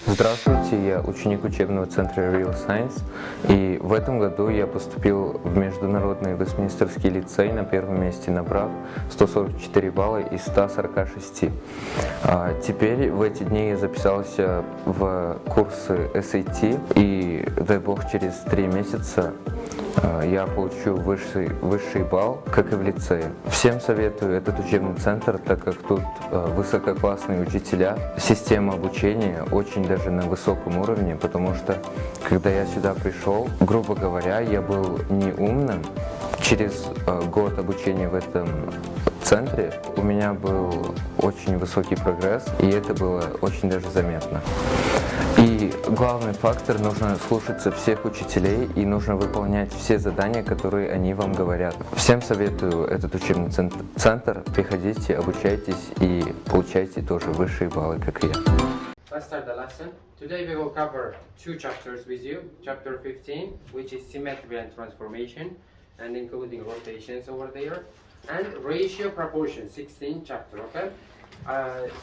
Здравствуйте, я ученик учебного центра realscience, и в этом году я поступил в международный Вестминстерский лицей на первом месте, набрав 144 балла из 146. Теперь в эти дни я записался в курсы SAT, и дай бог через 3 месяца я получу высший балл, как и в лицее. Всем советую этот учебный центр, так как тут высококлассные учителя. Система обучения очень даже на высоком уровне, потому что когда я сюда пришел, грубо говоря, я был не умным. Через год обучения в этом центре у меня был очень высокий прогресс, и это было очень даже заметно. И главный фактор — нужно слушаться всех учителей и нужно выполнять все задания, которые они вам говорят. Всем советую этот учебный центр. Приходите, обучайтесь и получайте тоже высшие баллы, как и я. Let's start the lesson. Today we will cover two chapters with you. Chapter 15, which is symmetry and transformation, and including rotations over there, and ratio proportion, 16 chapter, okay?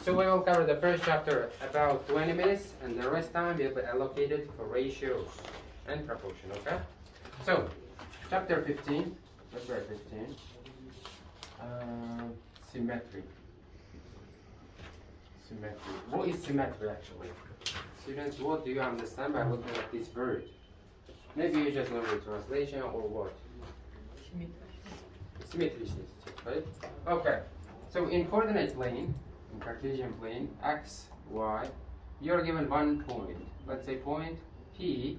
So we will cover the first chapter about 20 minutes, and the rest time will be allocated for ratios and proportion, okay? So, chapter 15, let's write 15, symmetry. Symmetry. What is symmetry actually? Students, what do you understand by looking at this word? Maybe you just know the translation or what? Symmetry, right? Okay. So in coordinate plane, in Cartesian plane, x, y, you're given one point. Let's say point P.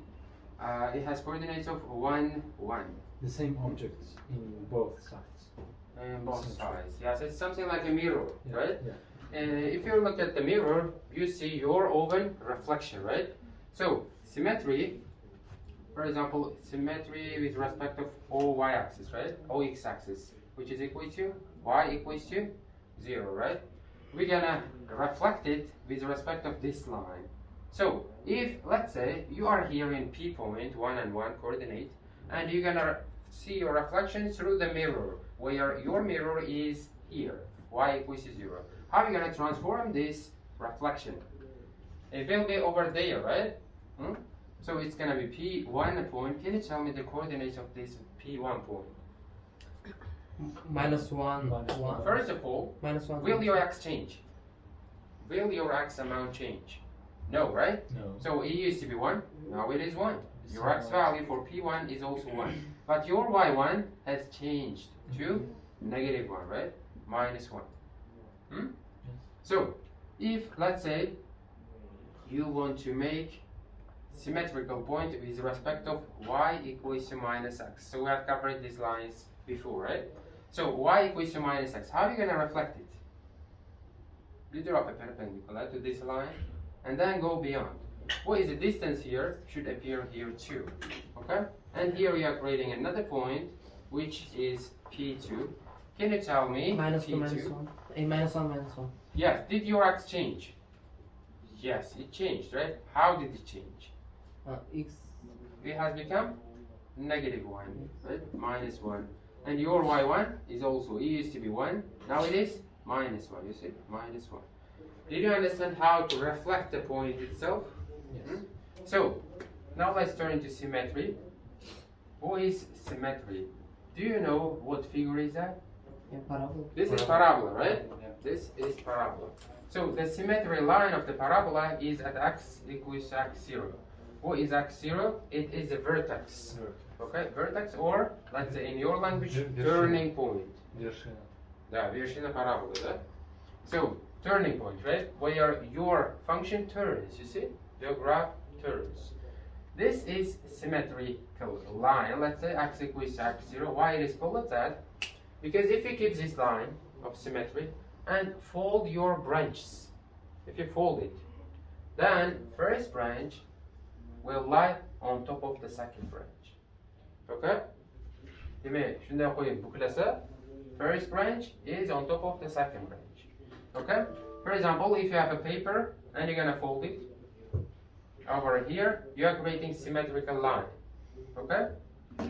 It has coordinates of 1, 1. The same objects in both sides. And both sides. Yes, it's something like a mirror, Yeah, right? Yeah. If you look at the mirror, you see your own reflection, right? So symmetry, for example, symmetry with respect of O y-axis, right? O x-axis, which is equal to y equals to 0, right? We're gonna reflect it with respect of this line. So if, let's say, you are here in P point, 1 and 1 coordinate, and you're gonna see your reflection through the mirror, where your mirror is here, y equals to 0. How are you gonna transform this reflection? It will be over there, right? So it's gonna be P1 point. Can you tell me the coordinates of this P1 point? -1, 1. First of all, -1. will your x change? Will your x amount change? No, right? No. So it used to be 1, now it is 1. Your x value for P1 is also 1. But your y1 has changed to -1, right? -1. So, if, let's say, you want to make symmetrical point with respect of y equals to -x. So we have covered these lines before, right? So y equals to -x. How are you going to reflect it? You drop a perpendicular to this line and then go beyond. What is the distance here? Should appear here too. Okay? And here we are creating another point, which is P2. Can you tell me -2, P2? -1. -1. Yes, did your x change? Yes, it changed, right? How did it change? X. It has become -1, right? -1. And your y1 is also, it used to be 1, now it is -1, you see? -1. Did you understand how to reflect the point itself? Yes. So, now let's turn to symmetry. What is symmetry? Do you know what figure is that? Parabola. This is parabola, right? Yeah. This is parabola. So the symmetry line of the parabola is at x equals to x0. What is x0? It is a vertex. Okay, vertex, or let's say in your language, turning point. Вершина. Да, вершина параболы, да? So, turning point, right? Where your function turns, you see? Your graph turns. This is symmetrical line. Let's say x equals to x0. Why it is called that? Because if you keep this line of symmetry and fold your branches, if you fold it, then first branch will lie on top of the second branch. Okay? Demek, shunday qo'yib buklasa, first branch is on top of the second branch. Okay? For example, if you have a paper and you're gonna fold it over here, you are creating symmetrical line. Okay?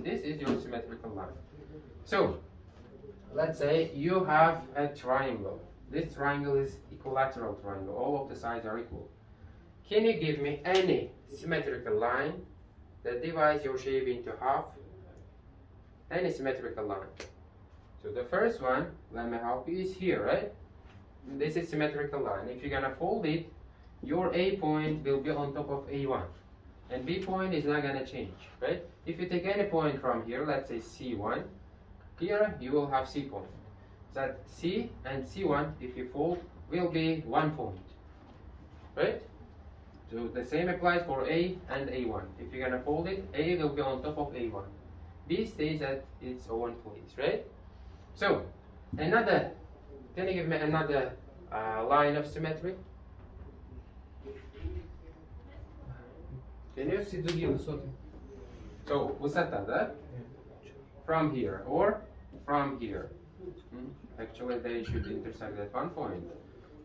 This is your symmetrical line. So, let's say you have a triangle. This triangle is equilateral triangle. All of the sides are equal. can you give me any symmetrical line that divides your shape into half? Any symmetrical line. So the first one, let me help you, is here, right? This is symmetrical line. If you're gonna fold it, your A point will be on top of A1. And B point is not gonna change, right? If you take any point from here, let's say C1, here you will have C point. That C and C1, if you fold, will be 1 point, right? So the same applies for A and A1. If you're gonna fold it, A will be on top of A1. B stays at its own place, right? So, another, can you give me another line of symmetry? Can you? Всі другие высоты. So, высота, да? From here or from here. Actually, they should intersect at one point.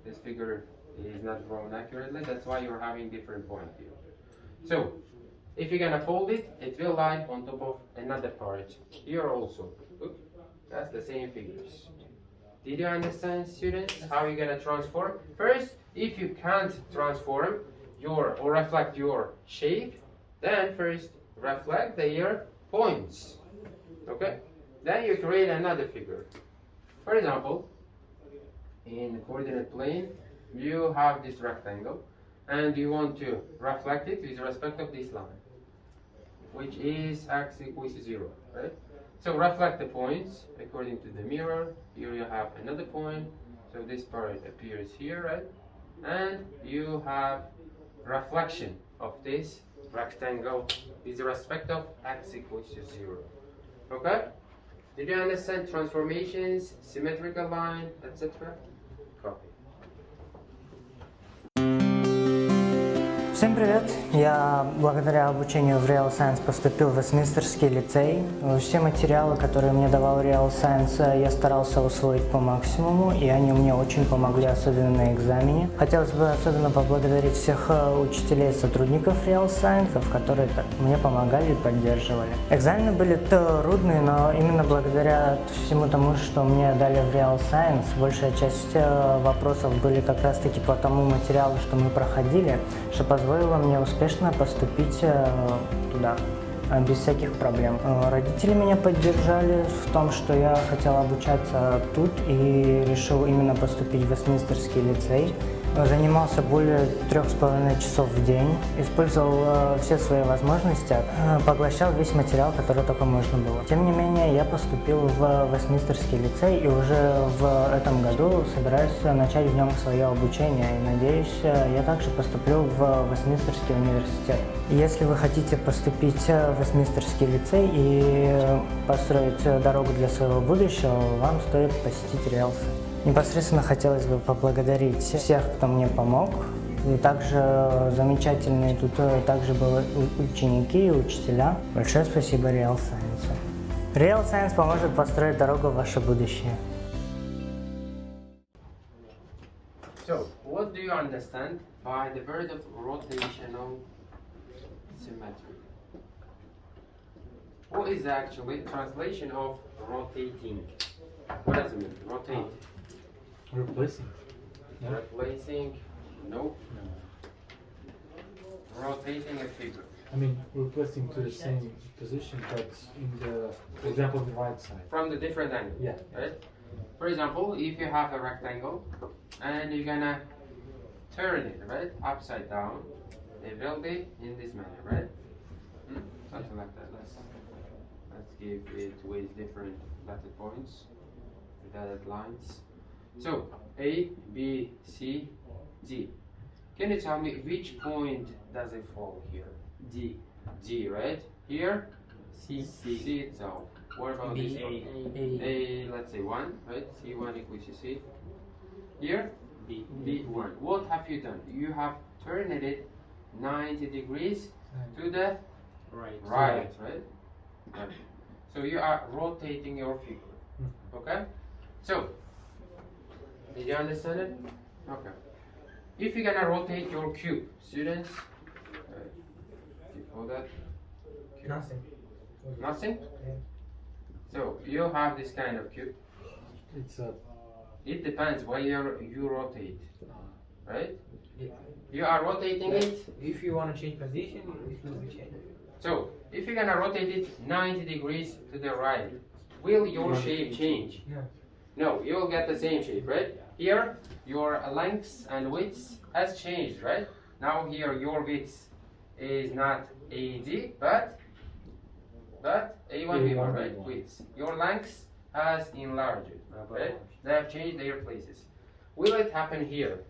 This figure is not drawn accurately, that's why you're having different point here. So, if you're gonna fold it, it will lie on top of another part. Here also. Oops, that's the same figures. Did you understand, students, how you're gonna transform? First, if you can't transform your or reflect your shape, then first reflect their points. Okay? Then you create another figure. For example, in the coordinate plane, you have this rectangle and you want to reflect it with respect of this line, which is x equals 0, right? So reflect the points according to the mirror. Here you have another point, so this part appears here, right? And you have reflection of this rectangle with respect of x equals 0. Okay? Did you understand transformations, symmetrical line, etc.? Copy. Всем привет! Я благодаря обучению в realscience поступил в Вестминстерский лицей. Все материалы, которые мне давал realscience, я старался усвоить по максимуму, и они мне очень помогли, особенно на экзамене. Хотелось бы особенно поблагодарить всех учителей и сотрудников realscience, которые мне помогали и поддерживали. Экзамены были трудные, но именно благодаря всему тому, что мне дали в realscience, большая часть вопросов были как раз-таки по тому материалу, что мы проходили, что позволило мне успешно поступить туда, без всяких проблем. Родители меня поддержали в том, что я хотел обучаться тут и решил именно поступить в Вестминстерский лицей. Занимался более 3,5 часов в день, использовал все свои возможности, поглощал весь материал, который только можно было. Тем не менее, я поступил в Вестминстерский лицей и уже в этом году собираюсь начать в нем свое обучение. И надеюсь, я также поступлю в Вестминстерский университет. Если вы хотите поступить в Вестминстерский лицей и построить дорогу для своего будущего, вам стоит посетить realscience. Непосредственно хотелось бы поблагодарить всех, кто мне помог. И также замечательные тут также были ученики и учителя. Большое спасибо realscience. realscience поможет построить дорогу в ваше будущее. So, what do you understand by the word of rotational symmetry? What is actually translation of rotating? What does it mean? Rotate. Replacing. Yeah. Replacing? No. Rotating a figure. I mean, replacing to the same position, but in the, for example, the right side. From the different angle. Yeah. Right? For example, if you have a rectangle and you're gonna turn it, right, upside down, it will be in this manner, right? Something like that. Let's give it with different dotted points, dotted lines. So A, B, C, D. Can you tell me which point does it fall here? D. D, right? Here, C. C itself. What about B. this one? A. A, let's say 1, right? C1 equals to C. Here, B. B1. What have you done? You have turned it 90 degrees to the Right. right, right? So you are rotating your figure. Okay? So, did you understand it? Okay. If you're gonna rotate your cube, students, before that, cube. Nothing. Nothing? So you have this kind of cube. It's a It depends where you rotate, right? You are rotating it. If you want to change position, it will be changed. So, if you're gonna rotate it 90 degrees to the right, will your shape change? No. No, you will get the same shape, right? Here, your lengths and widths has changed, right? Now here, your width is not AD, but A1, B1, right? Width. Your lengths has enlarged, right? They have changed their places. Will it happen here?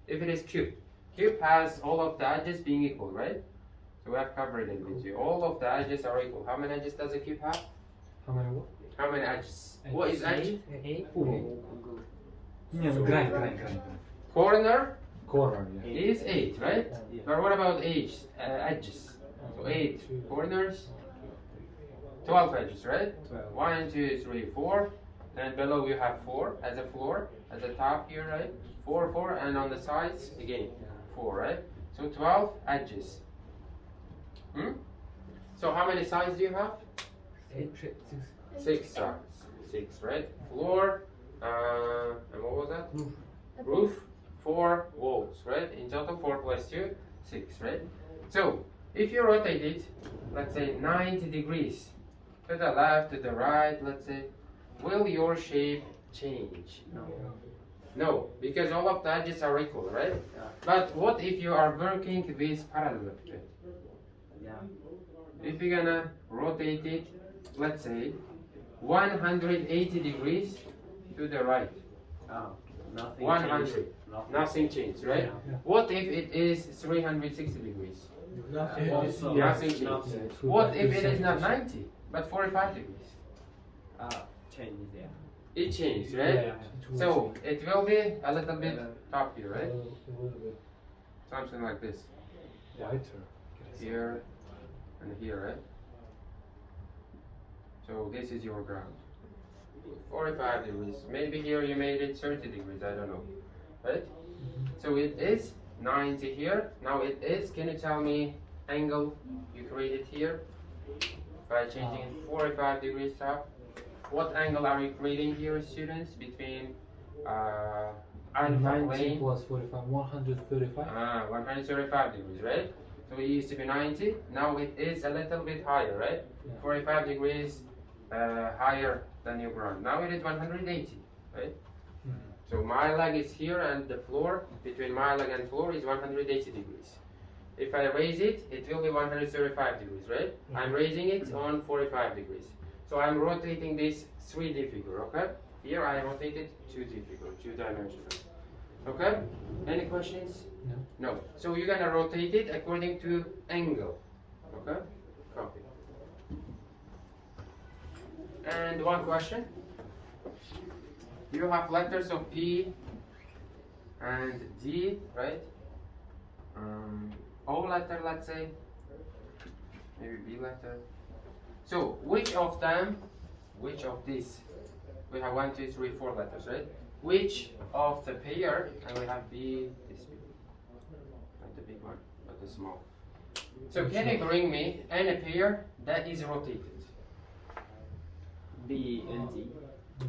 If it is cube. Cube has all of the edges being equal, right? So we have covered it with you. All of the edges are equal. How many edges does a cube have? How many what? How many edges? What is edge? Grind. Corner Corner, yeah. is 8, right? But what about edges? So 8 corners, 12 edges, right? 1, 2, 3, 4. And below you have 4 as a floor, at the top here, right? 4, 4, and on the sides again 4, right? So 12 edges. So how many sides do you have? 6 sides. 6, right? Floor, and what was that? Roof, 4 walls, right? In total 4 plus 2, 6, right? So if you rotate it, let's say 90 degrees to the left, to the right, let's say, will your shape change? No, because all of the edges are equal, right? But what if you are working with parallelepiped? If you're gonna rotate it, let's say 180 degrees to the right. Nothing 100. changed. Nothing changed, right? Yeah. What if it is 360 degrees? Also, Nothing changed. nothing What if it is not 90, but 45 degrees? changes, yeah. It changed, right? Yeah. So it will be a little bit top here, A right? little bit Something like this. lighter. Here and here, right? So this is your ground. 45 degrees. Maybe here you made it 30 degrees, I don't know. Right? So it is 90 here. Now it is, can you tell me angle you created here? By changing it 45 degrees top. What angle are you creating here, students? Between alpha 90 plane. plus 45, 135. 135 degrees, right? So it used to be 90, now it is a little bit higher, right? Yeah. 45 degrees higher than your ground. Now it is 180, right? So my leg is here and the floor, between my leg and floor is 180 degrees. If I raise it, it will be 135 degrees, right? I'm raising it on 45 degrees. So I'm rotating this 3D figure, okay? Here I rotated 2D figure, 2-dimensional. Okay? Any questions? No. No. So you're gonna rotate it according to angle. Okay? Copy. And one question. You have letters of P and D, right? O letter, let's say. Maybe B letter. So which of them, which of these? We have 1, 2, 3, 4 letters, right? Which of the pair, and we have B, this big, not the big one, but the small. So can you bring me any pair that is rotated? B and D.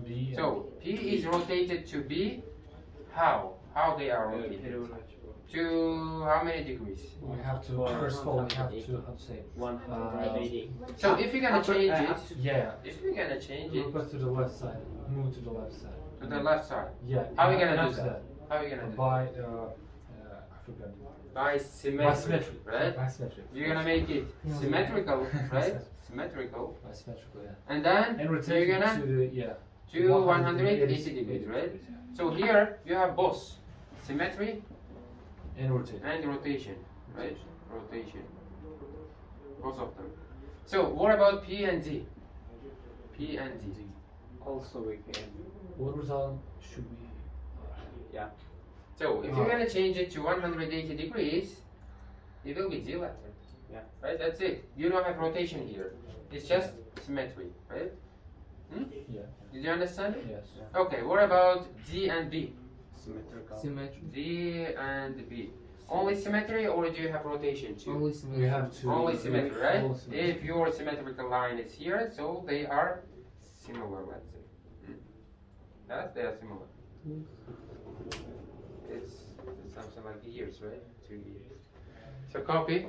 B. So P is rotated to B. How? How they are rotated? To how many degrees? We have to, first of all, we have to, how to say, 180. So if you're gonna change it, yeah, if you're gonna change it go to the left side, move to the left side. to the left side, Yeah. how are you gonna do after that? How are you gonna do that? By, I forgot. By symmetry, right? By symmetry. You're gonna make it symmetrical, right? Symmetrical. By symmetrical, yeah. And then And so rotate you're it gonna to the, yeah. to 180 degrees, right? So here you have both symmetry And rotate. and rotation, right? Rotation. Both of them. So what about P and D? P and D. Also we can, What result should we? yeah. So if you're gonna change it to 180 degrees, it will be D letter. Yeah. Right? That's it. You don't have rotation here. It's just symmetry, right? Yeah. Did you understand it? Yes. Okay, what about D and B? Symmetrical. Symmetry. D and B. Only symmetry or do you have rotation too? Only We symmetry. have to. Only symmetry, right? Only symmetry. If your symmetrical line is here, so they are similar, let's say. Yes, they are similar. It's something like years, right? 2 years. So copy.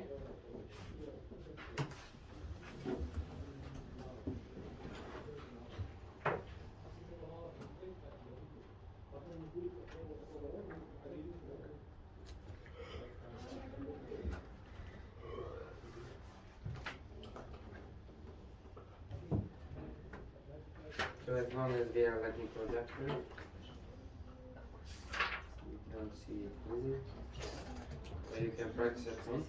So as long as they are letting projector, you can see it clearly. So you can practice at home.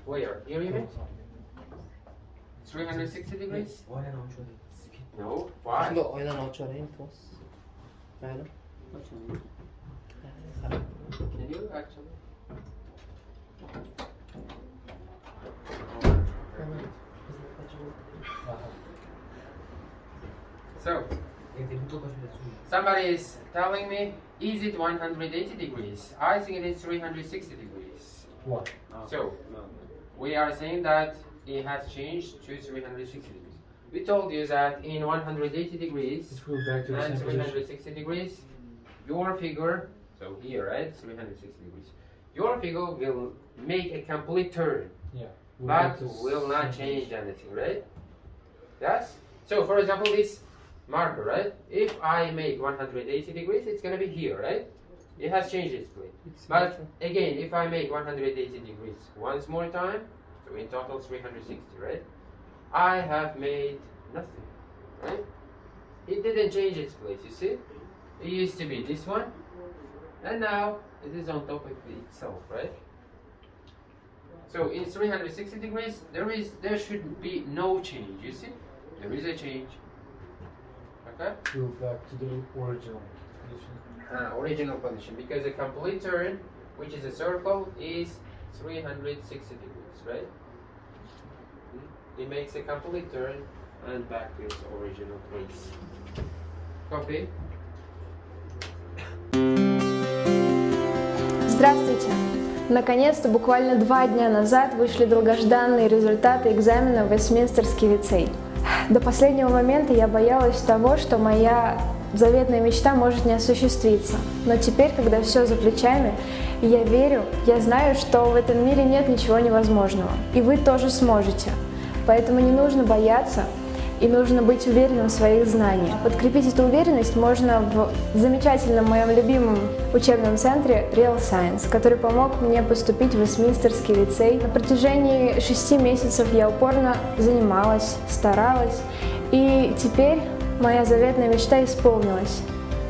Where? Here you mean? 360 degrees? No. Why? Lo oynan očoren tos. Aynen. Can you actually? So, somebody is telling me, is it 180 degrees? I think it is 360 degrees. What? So, we are saying that it has changed to 360 degrees. We told you that in 180 degrees It will back to the and same position. 360 degrees, your figure, so here, right, 360 degrees, your figure will make a complete turn, Yeah. but will not change anything, right? Yes? So, for example, this marker, right? If I make 180 degrees, it's going to be here, right? It has changed its place. But again, if I make 180 degrees once more time, so in total 360, right? I have made nothing, right? It didn't change its place, you see? It used to be this one, and now it is on top of itself, right? So in 360 degrees, there should be no change, you see? There is a change. Okay? Will back to the original position. Original position, because a complete turn, which is a circle, is 360 degrees, right? It makes a complete turn and back to its original place. Copy. Здравствуйте! Наконец-то, буквально 2 дня назад вышли долгожданные результаты экзамена в Вестминстерский лицей. До последнего момента я боялась того, что моя заветная мечта может не осуществиться. Но теперь, когда все за плечами, я верю, я знаю, что в этом мире нет ничего невозможного. И вы тоже сможете. Поэтому не нужно бояться и нужно быть уверенным в своих знаниях. Подкрепить эту уверенность можно в замечательном моем любимом учебном центре realscience, который помог мне поступить в Вестминстерский лицей. На протяжении 6 месяцев я упорно занималась, старалась, и теперь моя заветная мечта исполнилась.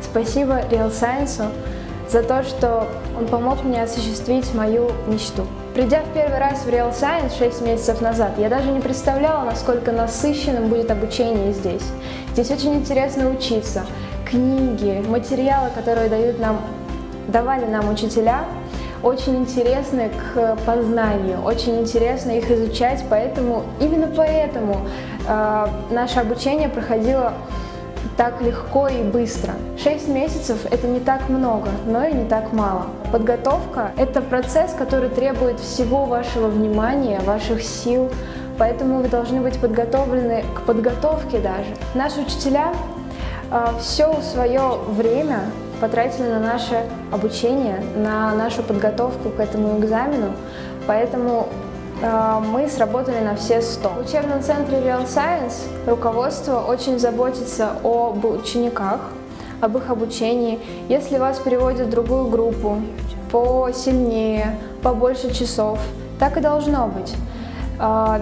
Спасибо realscience за то, что он помог мне осуществить мою мечту. Придя в первый раз в realscience 6 месяцев назад, я даже не представляла, насколько насыщенным будет обучение здесь. Здесь очень интересно учиться. Книги, материалы, которые давали нам учителя, очень интересны к познанию, очень интересно их изучать, именно поэтому наше обучение проходило так легко и быстро. 6 месяцев – это не так много, но и не так мало. Подготовка – это процесс, который требует всего вашего внимания, ваших сил, поэтому вы должны быть подготовлены к подготовке даже. Наши учителя все свое время потратили на наше обучение, на нашу подготовку к этому экзамену, поэтому мы сработали на все 100. В учебном центре realscience руководство очень заботится об учениках, об их обучении. Если вас переводят в другую группу, посильнее, побольше часов, так и должно быть.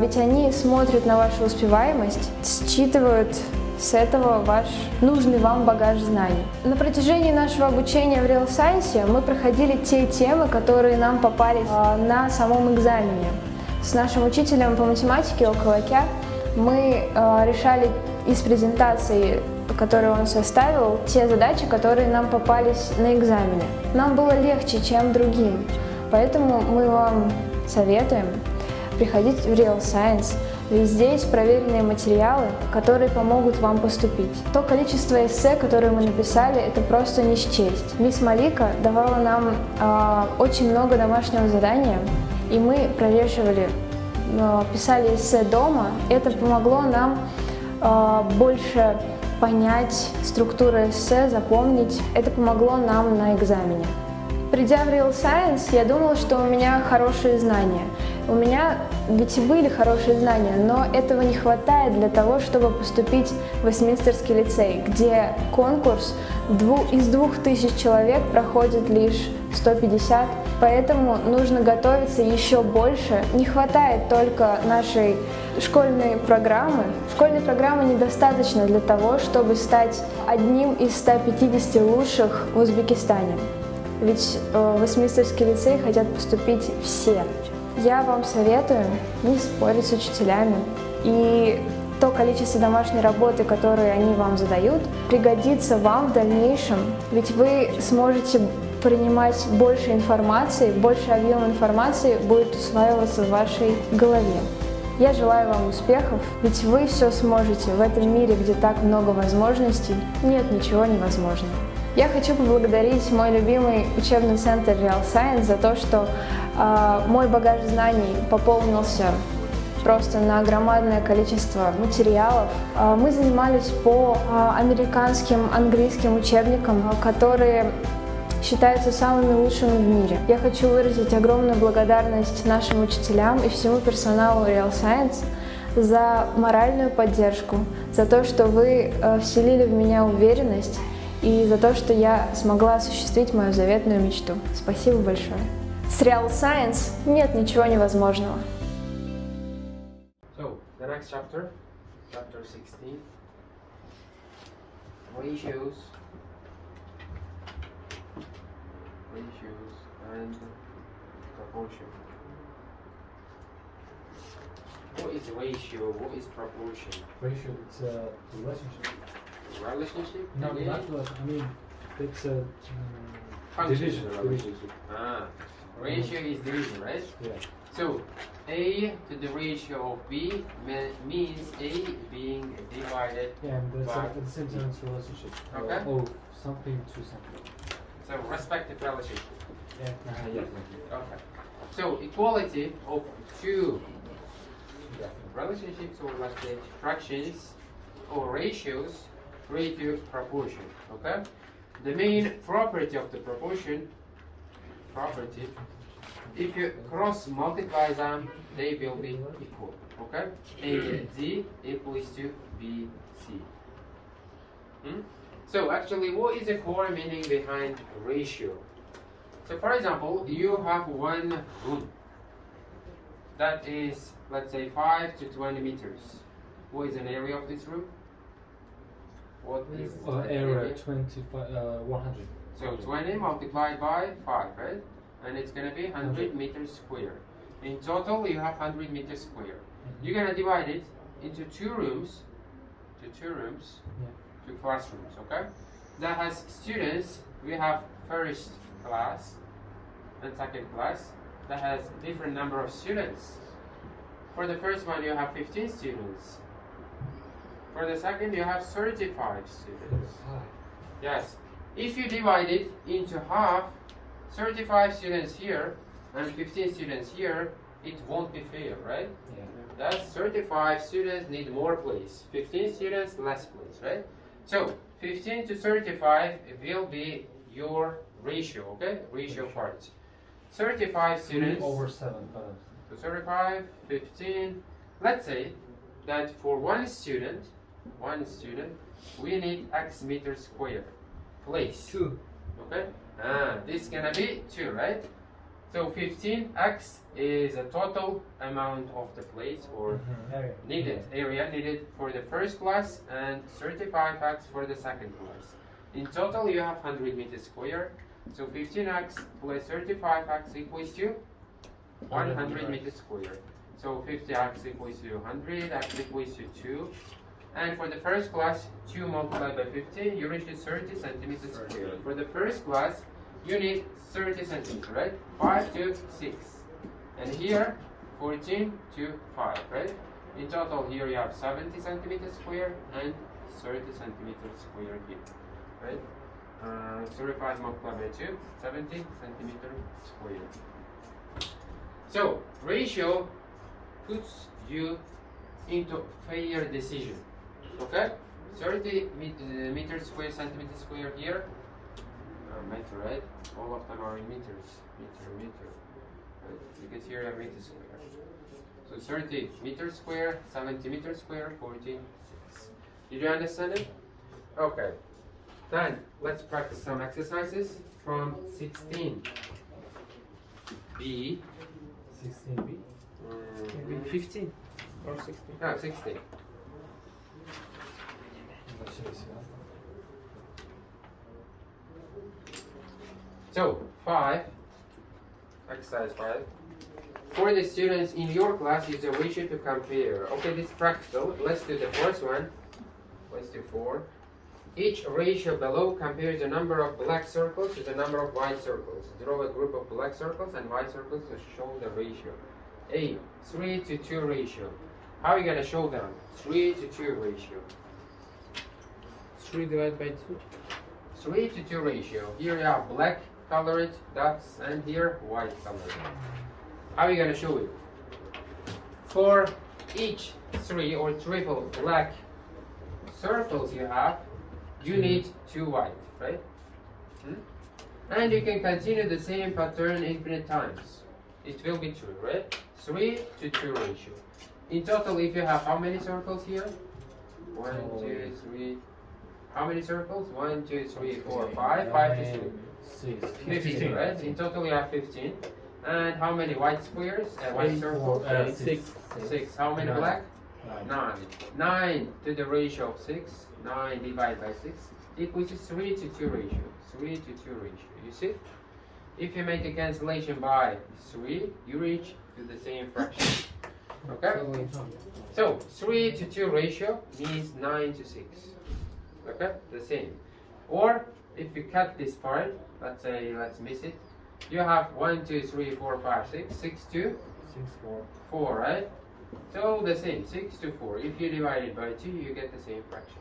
Ведь они смотрят на вашу успеваемость, считывают с этого ваш нужный вам багаж знаний. На протяжении нашего обучения в realscience мы проходили те темы, которые нам попались на самом экзамене. С нашим учителем по математике Околокя мы решали из презентации, которую он составил, те задачи, которые нам попались на экзамене. Нам было легче, чем другим, поэтому мы вам советуем приходить в realscience, ведь здесь проверенные материалы, которые помогут вам поступить. То количество эссе, которые мы написали, это просто не счесть. Мисс Малика давала нам очень много домашнего задания, и мы прорешивали, писали эссе дома. Это помогло нам больше понять структуру эссе, запомнить. Это помогло нам на экзамене. Придя в Real Science, я думала, что у меня хорошие знания. У меня ведь и были хорошие знания, но этого не хватает для того, чтобы поступить в Вестминстерский лицей, где конкурс из 2000 человек проходит лишь 150, поэтому нужно готовиться еще больше. Не хватает только нашей школьной программы. Школьной программы недостаточно для того, чтобы стать одним из 150 лучших в Узбекистане. Ведь в Вестминстерский лицей хотят поступить все. Я вам советую не спорить с учителями. И то количество домашней работы, которые они вам задают, пригодится вам в дальнейшем. Ведь вы сможете принимать больше информации, больше объем информации будет усваиваться в вашей голове. Я желаю вам успехов, ведь вы все сможете. В этом мире, где так много возможностей, нет ничего невозможного. Я хочу поблагодарить мой любимый учебный центр Real Science за то, что мой багаж знаний пополнился просто на громадное количество материалов. Мы занимались по американским, английским учебникам, которые считаются самыми лучшими в мире. Я хочу выразить огромную благодарность нашим учителям и всему персоналу Real Science за моральную поддержку, за то, что вы вселили в меня уверенность и за то, что я смогла осуществить мою заветную мечту. Спасибо большое. С Real Science нет ничего невозможного. So, the next chapter, chapter 16, ratios and proportion. What is ratio? What is proportion? Ratio, it's a relationship. Relationship? No, Division? not relationship. I mean, it's a Function division. relationship. Ah, ratio is division, right? Yeah. So, A to the ratio of B means A being divided. Yeah, and that's by at the same time it's a relationship. Okay. Of something to something. So, respective relationship. Yeah. Yeah. Okay. So, equality of two Yeah. relationships, or let's say fractions or ratios, ratio proportion. Okay. The main property of the proportion, if you cross multiply them, they will be equal. Okay. AD equals to BC. So actually, what is the core meaning behind ratio? So for example, you have one room that is, let's say, 5 to 20 meters. What is an area of this room? What is the Area 25, 100. So 20 multiplied by 5, right? And it's going to be 100 meters square. In total, you have 100 meters square. You're going to divide it into two rooms, two classrooms, okay? That has students. We have first class and second class. That has different number of students. For the first one, you have 15 students. For the second, you have 35 students. Yes. If you divide it into half, 35 students here and 15 students here, it won't be fair, right? Yeah. That's 35 students need more place. 15 students, less place, right? So, 15 to 35 will be your ratio, okay? Ratio part. 35 students. 3 over 7. So 35, 15. Let's say that for one student, we need X meters square place. 2. Okay? This is gonna be 2, right? So 15x is a total amount of the place or area needed for the first class, and 35x for the second class. In total, you have 100 meters square. So 15x plus 35x equals to 100 meters square. So 50x equals to 100, x equals to 2. And for the first class, 2 multiplied by 15, you reach to 30 centimeters square. For the first class, you need 30 centimeters, right? 5 to 6. And here, 14 to 5, right? In total, here you have 70 centimeters square and 30 centimeters square here, right? 35 multiplied by 2, 70 centimeters square. So, ratio puts you into fair decision. Okay? 30 meters square, centimeters square here. Meter, right? All of them are in meters. Meter. Right? Because here are meters square. So 30 meters square, 70 meters square, 46. Did you understand it? Okay. Then let's practice some exercises from 16. B. 16b. Maybe 15 or 16. No, 16. So, 5, exercise 5. For the students in your class, use a ratio to compare. Okay, this is practical. Let's do the first one. Let's do 4. Each ratio below compares the number of black circles to the number of white circles. Draw a group of black circles and white circles to show the ratio. A, 3 to 2 ratio. How are you going to show them? 3 to 2 ratio. 3 divided by 2. 3 to 2 ratio. Here you have black colored dots and here white colored. How are you going to show it? For each 3 or triple black circles you have, you need 2 white, right? And you can continue the same pattern infinite times. It will be true, right? 3 to 2 ratio. In total, if you have how many circles here? 1, 2, 3. How many circles? 1, 2, 3, 4, 5. 5 to 3. 15, right? In total, you have 15. And how many white squares? White circles? 6. 6. How many black? 9. 9 to the ratio of 6. 9 divided by 6 equals 3 to 2 ratio. 3 to 2 ratio. You see? If you make a cancellation by 3, you reach to the same fraction. Okay? So 3 to 2 ratio means 9 to 6. Okay? The same. Or if you cut this part, let's say let's miss it. You have 1, 2, 3, 4, 5, 6. 6 to 4, right? So the same, 6 to 4. If you divide it by 2, you get the same fraction.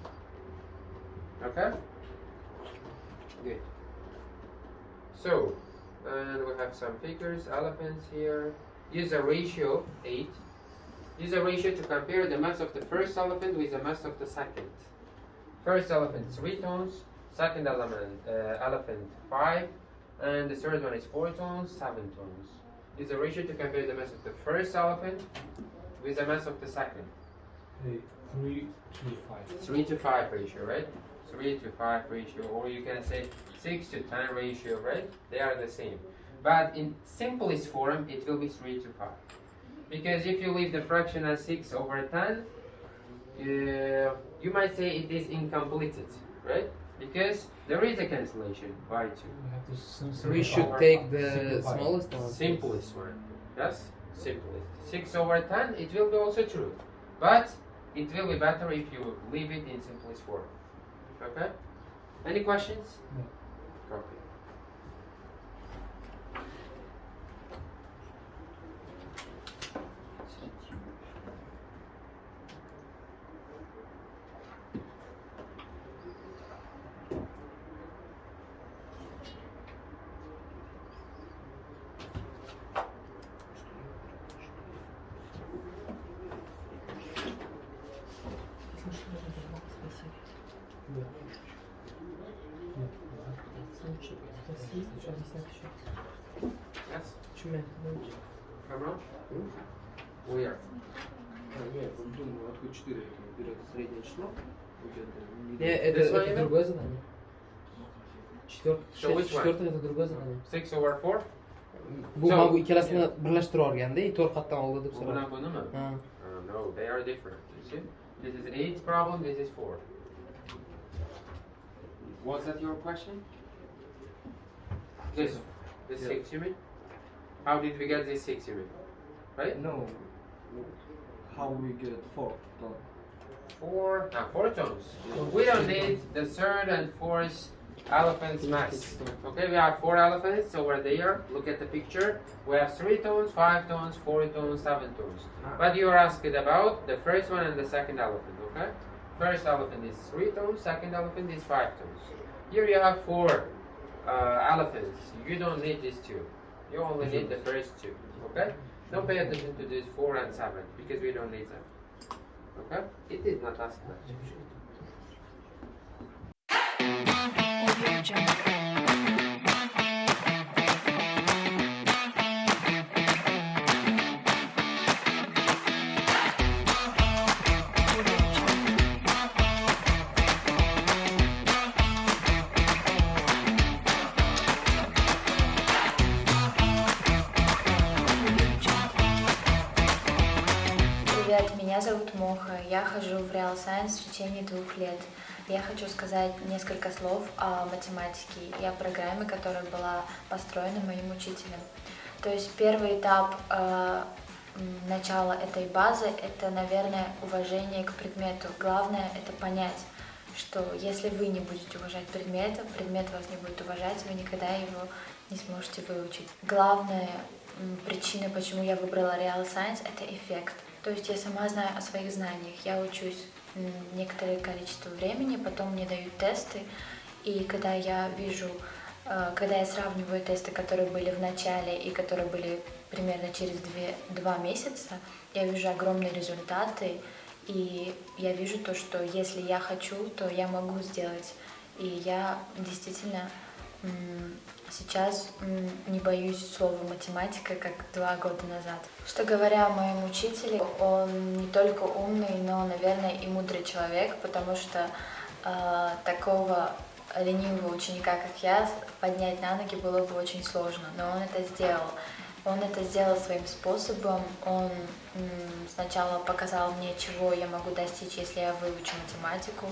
Okay? Good. So, and we have some figures, elephants here. Use a ratio, 8. Use a ratio to compare the mass of the first elephant with the mass of the second. First elephant 3 tons, second elephant 5, and the third one is 4 tons, 7 tons. Use a ratio to compare the mass of the first elephant with the mass of the second. 3 to 5. 3 to 5 ratio, right? 3 to 5 ratio, or you can say 6 to 10 ratio, right? They are the same. But in simplest form, it will be 3 to 5. Because if you leave the fraction as 6 over 10, you might say it is incompleted, right? Because there is a cancellation by 2. We should take the smallest one. Simplest one. Yes? Simplest. 6 over 10, it will be also true. But it will be better if you leave it in simplest form. Okay? Any questions? No. Copy. Yes? Come on. Where? This one Это even? другое задание. So which one? Четвертое это другое задание. 6 over 4? Bu So- mana bu ikkalasini birlashtirib olganda, 4 oldi deb Buna so'radi. bunimi? Ha. No, they are different. You see? This is 8 problem, this is 4. Was that your question? This 6 you mean? How did we get this 6 you mean? Right? No. How we get 4 tons? 4 tons. We don't need the third and fourth elephant's mass. Okay, we have 4 elephants over there. Look at the picture. We have 3 tons, 5 tons, 4 tons, 7 tons. But you are asked about the first one and the second elephant, okay? First elephant is 3 tons, second elephant is 5 tons. Here you have 4 elephants. You don't need these 2. You only need the first 2, okay? Don't pay attention to these 4 and 7 because we don't need them. Okay? It is not asked much. Привет, меня зовут Моха. Я хожу в realscience в течение 2 лет. Я хочу сказать несколько слов о математике и о программе, которая была построена моим учителем. То есть первый этап начала этой базы — это, наверное, уважение к предмету. Главное — это понять, что если вы не будете уважать предмет вас не будет уважать, вы никогда его не сможете выучить. Главная причина, почему я выбрала realscience, это эффект. То есть я сама знаю о своих знаниях, я учусь некоторое количество времени, потом мне дают тесты, и когда я вижу, когда я сравниваю тесты, которые были в начале и которые были примерно через 2 месяца, я вижу огромные результаты, и я вижу то, что если я хочу, то я могу сделать. И я действительно сейчас не боюсь слова математика, как 2 года назад. Что говоря о моем учителе, он не только умный, но, наверное, и мудрый человек, потому что такого ленивого ученика, как я, поднять на ноги было бы очень сложно, но он это сделал. Он это сделал своим способом. Он сначала показал мне, чего я могу достичь, если я выучу математику.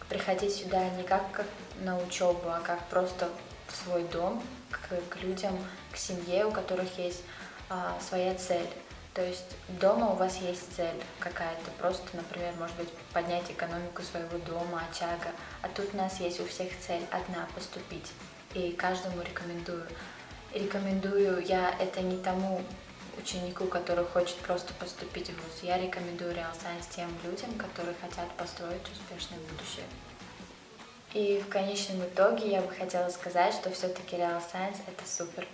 Приходить сюда не как на учебу, а как просто в свой дом, к людям, к семье, у которых есть своя цель. То есть дома у вас есть цель какая-то, просто, например, может быть, поднять экономику своего дома, очага. А тут у нас есть у всех цель одна — поступить. И каждому рекомендую. Рекомендую я это не тому ученику, который хочет просто поступить в вуз. Я рекомендую realscience тем людям, которые хотят построить успешное будущее. И в конечном итоге я бы хотела сказать, что все-таки realscience — это супер.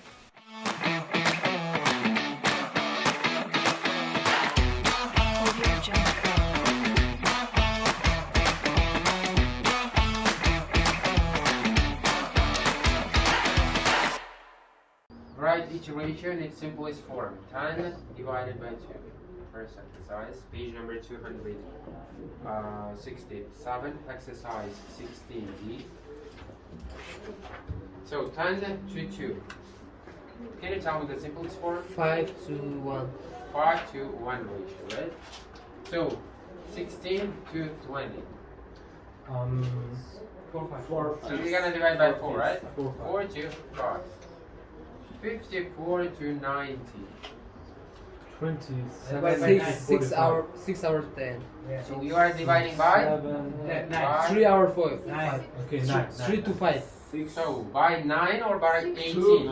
Write each ratio in its simplest form. 10 divided by 2. First exercise, page number 267, exercise 16D. So 10 to 2. Can you tell me the simplest form? 5 to 1. 5 to 1 ratio, right? So 16 to 20. 4, 5. So you're gonna divide by 4, right? 4, 5. 4 to 5. 54 to 90. 27, 6 hours 10. So you are dividing by 7, 3 hour 5. okay, 9. 3 to 5. So by 9 or by 18?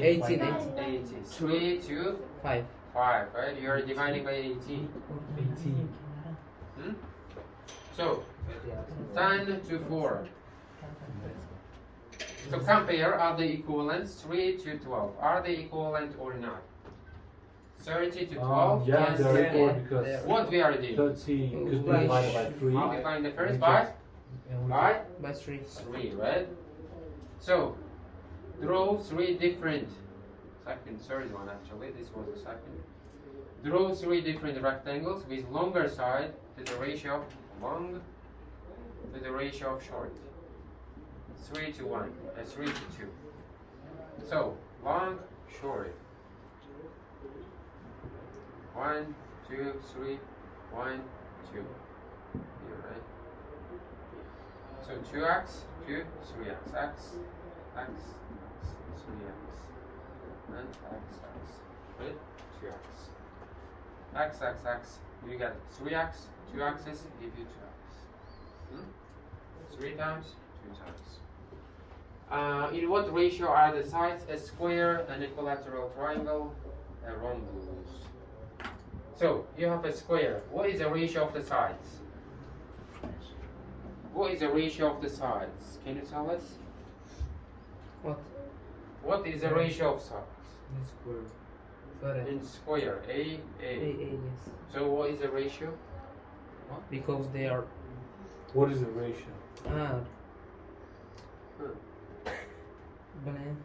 18. 18. 3 to 5. 5, right? You are dividing by 18. 18. So 10 to 4. So compare, are the equivalents 3 to 12? Are they equivalent or not? 30 to 12? Yeah, Yes. they're equal Yeah. because What we are doing? 13 could be divided by 3. Multiplying the first by? And we By? By 3. 3, right? So, draw 3 different, third one actually, this was the second. Draw 3 different rectangles with longer side to the ratio of long to the ratio of short. 3 to 1, 3 to 2. So, long, short. 1, 2, 3, 1, 2. Here, right? So 2x, 2, 3x, x, 3x, and x, right? 2x. X, you get 3x, 2 x's give you 2x. 3 times, 2 times. In what ratio are the sides a square, an equilateral triangle, a rhombus? So, you have a square. What is the ratio of the sides? What is the ratio of the sides? Can you tell us? What? What is the ratio of sides? Sorry. In square, A. Yes. So, what is the ratio? Because they are. What is the ratio? Блин.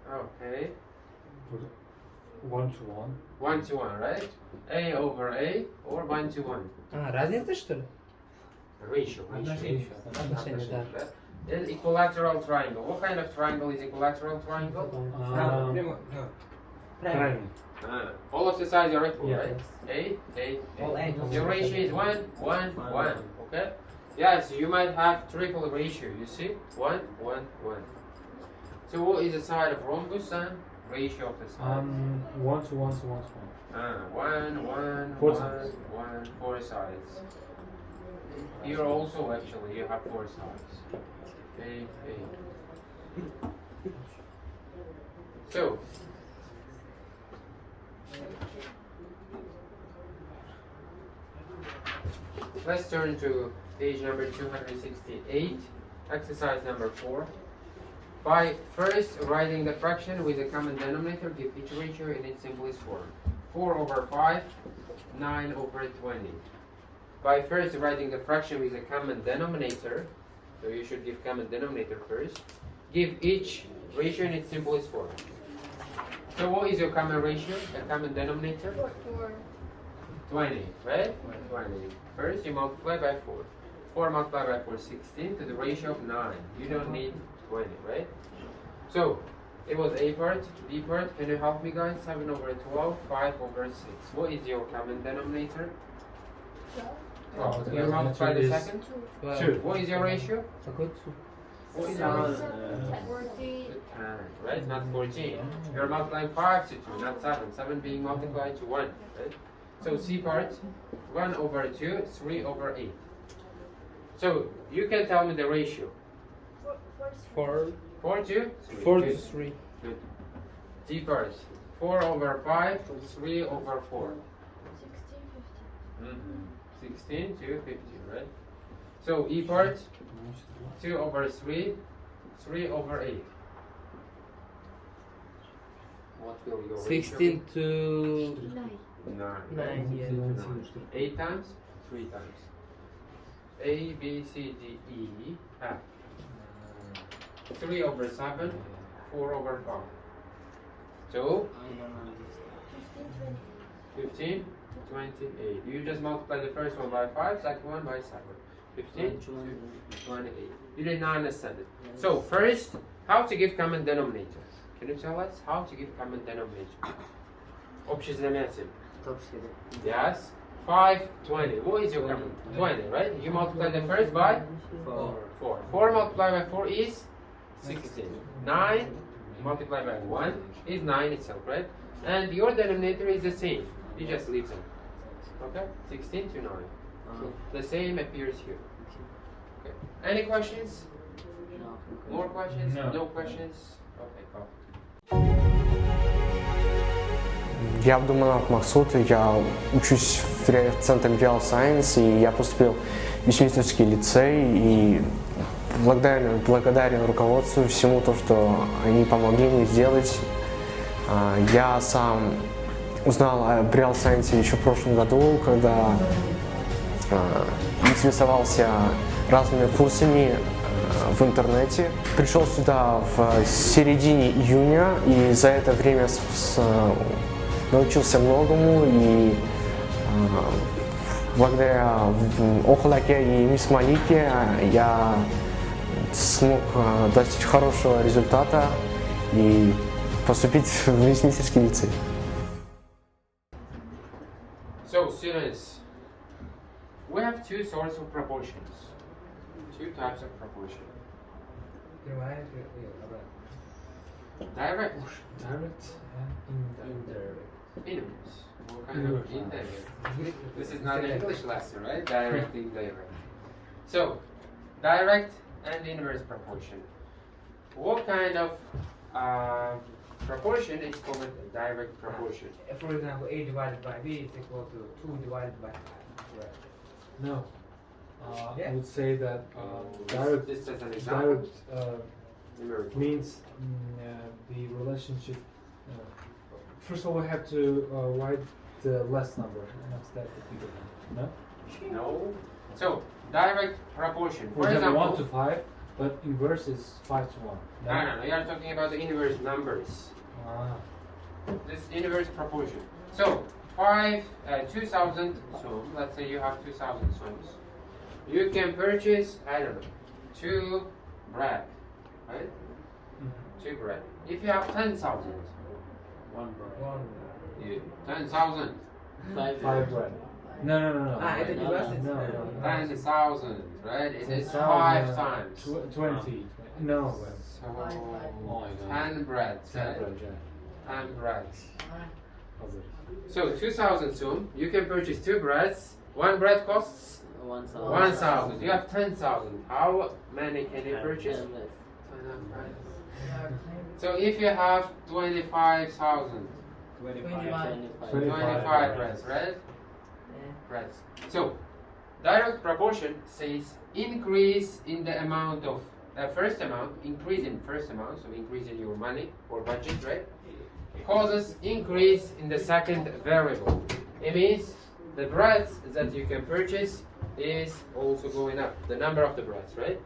Okay. 1 to 1. 1 to 1, right? A over A or 1 to 1. А, разница что ли? Ratio. Отношение, да. Then equilateral triangle. What kind of triangle is equilateral triangle? Правильно. All of the sides are equal, Yeah. right? A, All A. angles. Your ratio is 1, 1, 1. Okay? Yes, you might have triple ratio, you see? 1, 1, 1. So what is the side of rhombus and ratio of the sides? 1 to 1 to 1 to 1, 1, 4 1, sides. 1, 4 sides. Here also actually you have 4 sides. A, A. So, let's turn to page number 268, exercise number 4. By first writing the fraction with a common denominator, give each ratio in its simplest form. 4 over 5, 9 over 20. By first writing the fraction with a common denominator, so you should give common denominator first, give each ratio in its simplest form. So what is your common ratio, the common denominator? 20, right? 20. First you multiply by 4. 4 multiplied by 4, 16 to the ratio of 9. You don't need 20, right? So, it was A part, B part. Can you help me guys? 7 over 12, 5 over 6. What is your common denominator? 12. You multiply the second? 2. What is your ratio? Какой цу? What is your ratio? 10, right? Not 14. You're multiplying 5 to 2, not 7. 7 being multiplied to 1, right? So C part, 1 over 2, 3 over 8. So you can tell me the ratio. 4 4 to 3. 4 to Good. 3. Good. D part, 4 over 5, 3 over 4. 16 to 15, right? So E part, 2 over 3, 3 over 8. What will your 16 to ratio be? 9. 9, yeah. 8 times? 3 times. A, B, C, D, E, F. 3 over 7, 4 over 5. So, 15, 28. You just multiply the first one by 5, second one by 7. 15, 28. You did not understand it. So, first, how to give common denominator? Can you tell us how to give common denominator? Общий знаменатель. Yes. 5, 20. What is your common? 20, right? You multiply the first by 4. 4 multiplied by 4 is 16. 9 multiplied by 1 is 9 itself, right? And your denominator is the same. You just leave them. Okay? 16 to 9. So the same appears here. Okay. Any questions? More questions? No. questions? Okay, cool. Я Абдуманов Махсуд, я учусь в центре realscience, и я поступил в Вестминстерский лицей, и благодарен руководству всему то, что они помогли мне сделать. Я сам узнал о realscience еще в прошлом году, когда интересовался разными курсами в интернете. Пришел сюда в середине июня, и за это время научился многому, и благодаря Охлаке и мисс Малике я смог достичь хорошего результата и поступить в Вестминстерский лицей. So, students, we have two sorts of proportions. Two types of proportion. Direct. Direct. Direct and indirect. Inverse. What kind of indirect? This is not an English lesson, right? Direct, indirect. So, direct and inverse proportion. What kind of proportion is called a direct proportion? For example, A divided by B is equal to 2 divided by 5. Right. No. Yeah. I would say that direct, This is an example. direct Numerical. means the relationship. First of all, we have to write the less number and instead the bigger number. No? No. So, direct proportion. For example, 1 to 5. But inverse is 5 to 1. No, you are talking about the inverse numbers. Ah. This inverse proportion. So 2,000 soom. Let's say you have 2,000 sooms. You can purchase, I don't know, 2 bread, right? 2 bread. If you have 10,000, One bread. 10,000. 5 5 bread. No. это не важно. No. 10,000, right? It is 10,000, 5 times. 20. No. So Oh my God. 10 breads, 10 right? bread, yeah. 10 breads. Hazır. So 2,000 soom. You can purchase 2 breads. 1 bread costs 1,000. 1,000. You have 10,000. How many can you purchase? 10 less. So if you have 25,000, 25 breads, right? Breads. So direct proportion says increase in the amount of first amount, increase in first amount, so increase in your money or budget, right? Causes increase in the second variable. It means the breads that you can purchase is also going up, the number of the breads, right?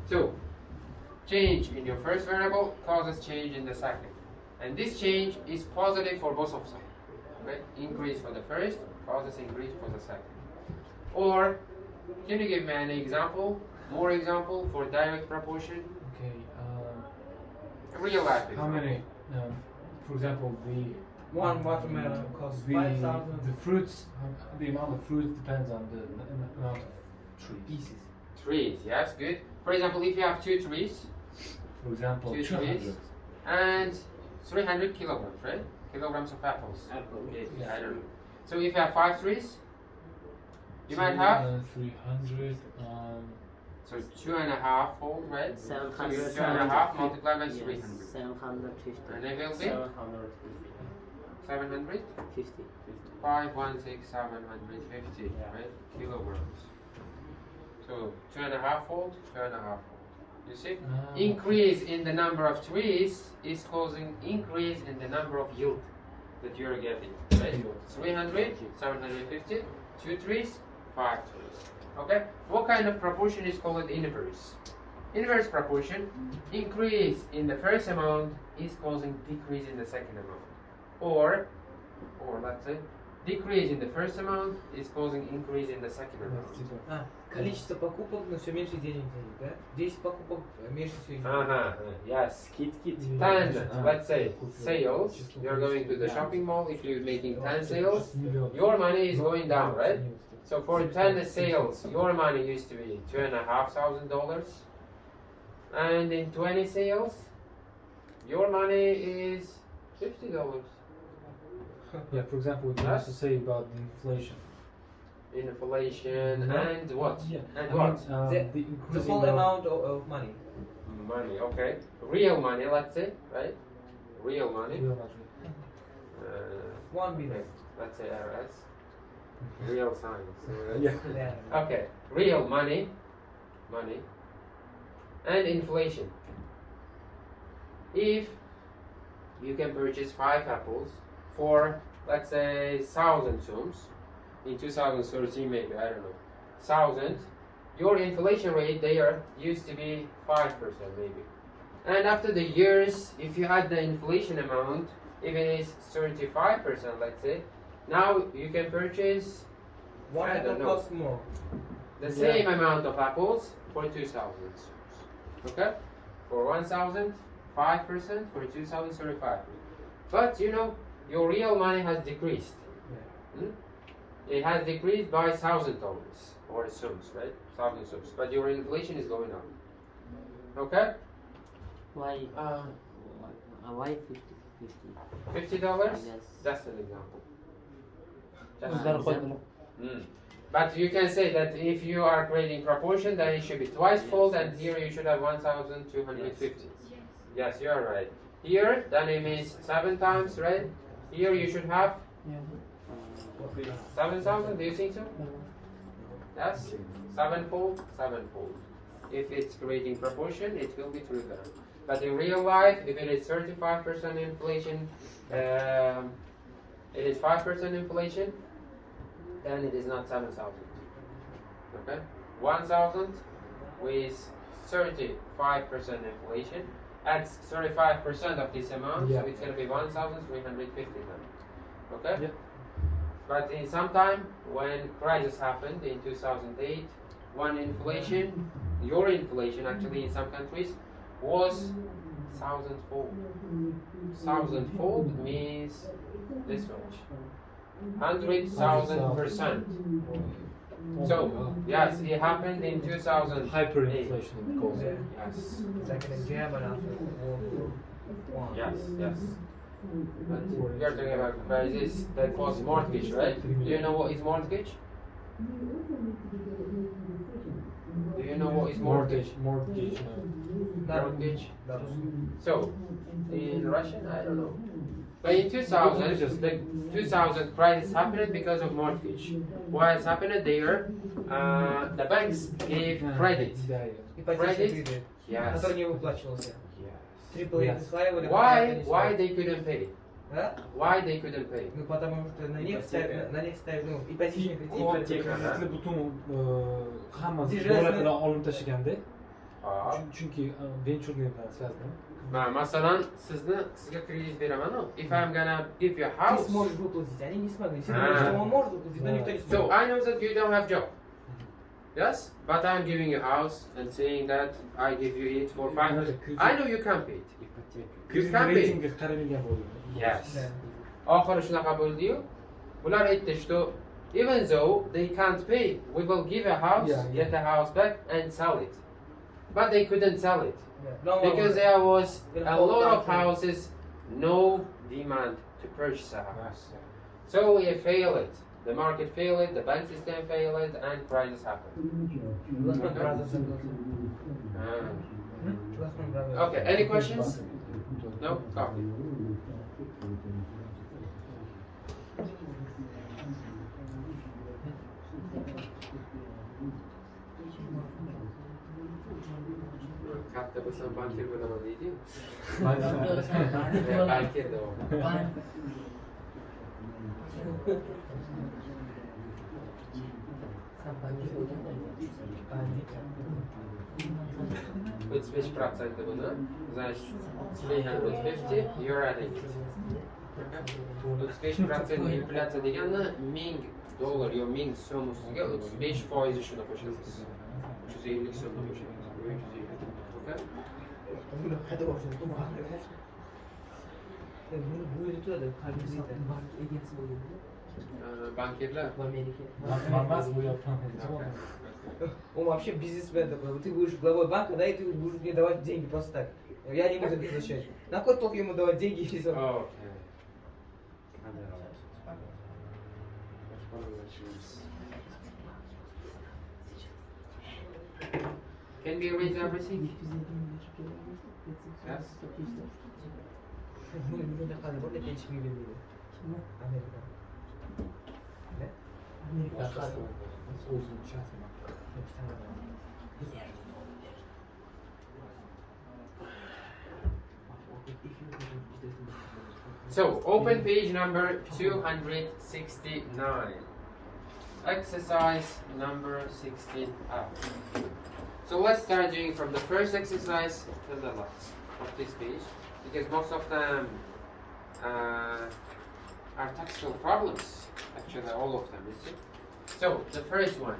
So change in your first variable causes change in the second. And this change is positive for both of them. Right? Increase for the first causes increase for the second. Or can you give me an example, more example for direct proportion? Okay. Real life How example. many? For example, One watermelon costs the 5,000. the fruits. The amount of fruit depends on the amount of trees. Trees, yes, good. For example, if you have 2 trees For example, 2 200. trees and 300 kilograms, right? Kilograms of apples. Apple. I don't know. So if you have 5 trees, you might have 300. so 2.5 fold, right? 700. So 2.5 multiplied by Yes, 300. 750. And it will be 750. 700. 50. 750, right? Kilograms. So 2.5 fold, 2.5 fold. You see? Increase in the number of trees is causing increase in the number of yield that you are getting. Right? 300, 750, 2 trees, 5 trees. Okay? What kind of proportion is called inverse? Inverse proportion, increase in the first amount is causing decrease in the second amount. Or let's say, decrease in the first amount is causing increase in the second amount. Количество покупок, но все меньше денег дают, да? 10 покупок, меньше всего. Yes. 10, let's say, sales. You're going to the shopping mall. If you're making 10 sales, your money is going down, right? So for 10 sales, your money used to be $2,500. And in 20 sales, your money is $50. Yeah, for example, we can also say about the inflation. Inflation and what? Yeah. And I what? mean, The the increasing whole of- amount of money. Money, okay. Real money, let's say, right? Real money. Real money. 1 million. Let's say RS. Real science. Yeah. Yeah. Okay. Real money. And inflation. If you can purchase 5 apples for, let's say, 1,000 sums, in 2013 maybe, I don't know, 1,000, your inflation rate there used to be 5% maybe. And after the years, if you add the inflation amount, if it is 35%, let's say, now you can purchase, One I apple don't know, costs more. the same amount of apples for 2,000. Okay? For 1,000, 5%, for 2,000, 35%. But you know, your real money has decreased. It has decreased by $1,000 or sums, right? 1,000 sums. But your inflation is going up. Okay? Why? Why 50? $50? Yes. That's an example. Example. But you can say that if you are creating proportion, then it should be twice fold, and here you should have 1,250. Yes, you are right. Here, then it means 7 times, right? Here you should have 7,000. Do you think so? Yes, 7-fold, 7-fold. If it's creating proportion, it will be 3 times. But in real life, if it is 35% inflation, it is 5% inflation, then it is not 7,000. Okay, 1,000 with 35% inflation, adds 35% of this amount, Yeah. so it's going to be 1,350 then. Okay? Yeah. But in some time, when crisis happened in 2008, one inflation, your inflation actually in some countries, was 1,000-fold. 1,000-fold means this much. 100,000%. So, yes, it happened in 2008. Hyperinflation it calls it. Yes. Second in German after World War I. Yes, yes. But you're talking about crisis that was mortgage, right? Do you know what is mortgage? Do you know what is mortgage? Mortgage. Mortgage. So, in Russian, I don't know. But in 2000, the 2000 crisis happened because of mortgage. Why it's happened there? The banks gave credit. Ипотечный кредит, Yes. который не выплачивался. Yes. AAA присваивали. Why they couldn't pay? А? Why they couldn't pay? Ну потому что на них ставили, ну, ипотечный кредит. Ko'pchilik butun hammasi Тяжелый. davlat bilan olib tashlaganda, Aa. chunki venturniy bilan связано. Masalan, sizga kredit beraman. If I'm gonna give you a Ты house. сможешь выплатить, они не смогли. Все думают, что он может выплатить, но никто не So сможет. I know that you don't have job. Yes, but I'm giving you a house and saying that I give you it for 500. I know you can't pay it. You can't pay it. Reytingga qaralgan bo'ldi. Yes. Oxiri shunaqa bo'ldi-yu. Ular aytdi, что even though they can't pay, we will give a house, get a house back and sell it. But they couldn't sell it. No, Because there was a lot of houses, no demand to purchase a house. So we failed. The market failed, the bank system failed, and crisis happened. Okay, any questions? No? Go. Katta bo'lsam bankir bo'laman deydi-yu. Bankir deyapman. It's which процент buni? Значит, 350 you're adding it. 35% inflyatsiya degani $1000 yo 1000 so'm ustiga 35% shuni qo'shamiz. 350 so'mni qo'shamiz. 350. Okay? Bankirlar. Он вообще бизнесмен такой. Ты будешь главой банка, да, и ты будешь мне давать деньги просто так. Я не буду это изучать. На какой толк ему давать деньги, если он... Okay. Can we erase everything? Yes. Мне доказывают, вот эти деньги видели. Америка. So, open page number 269. Exercise number 16 up. So let's start doing from the first exercise to the last of this page, because most of them are textual problems. Actually, all of them, you see. So, the first one.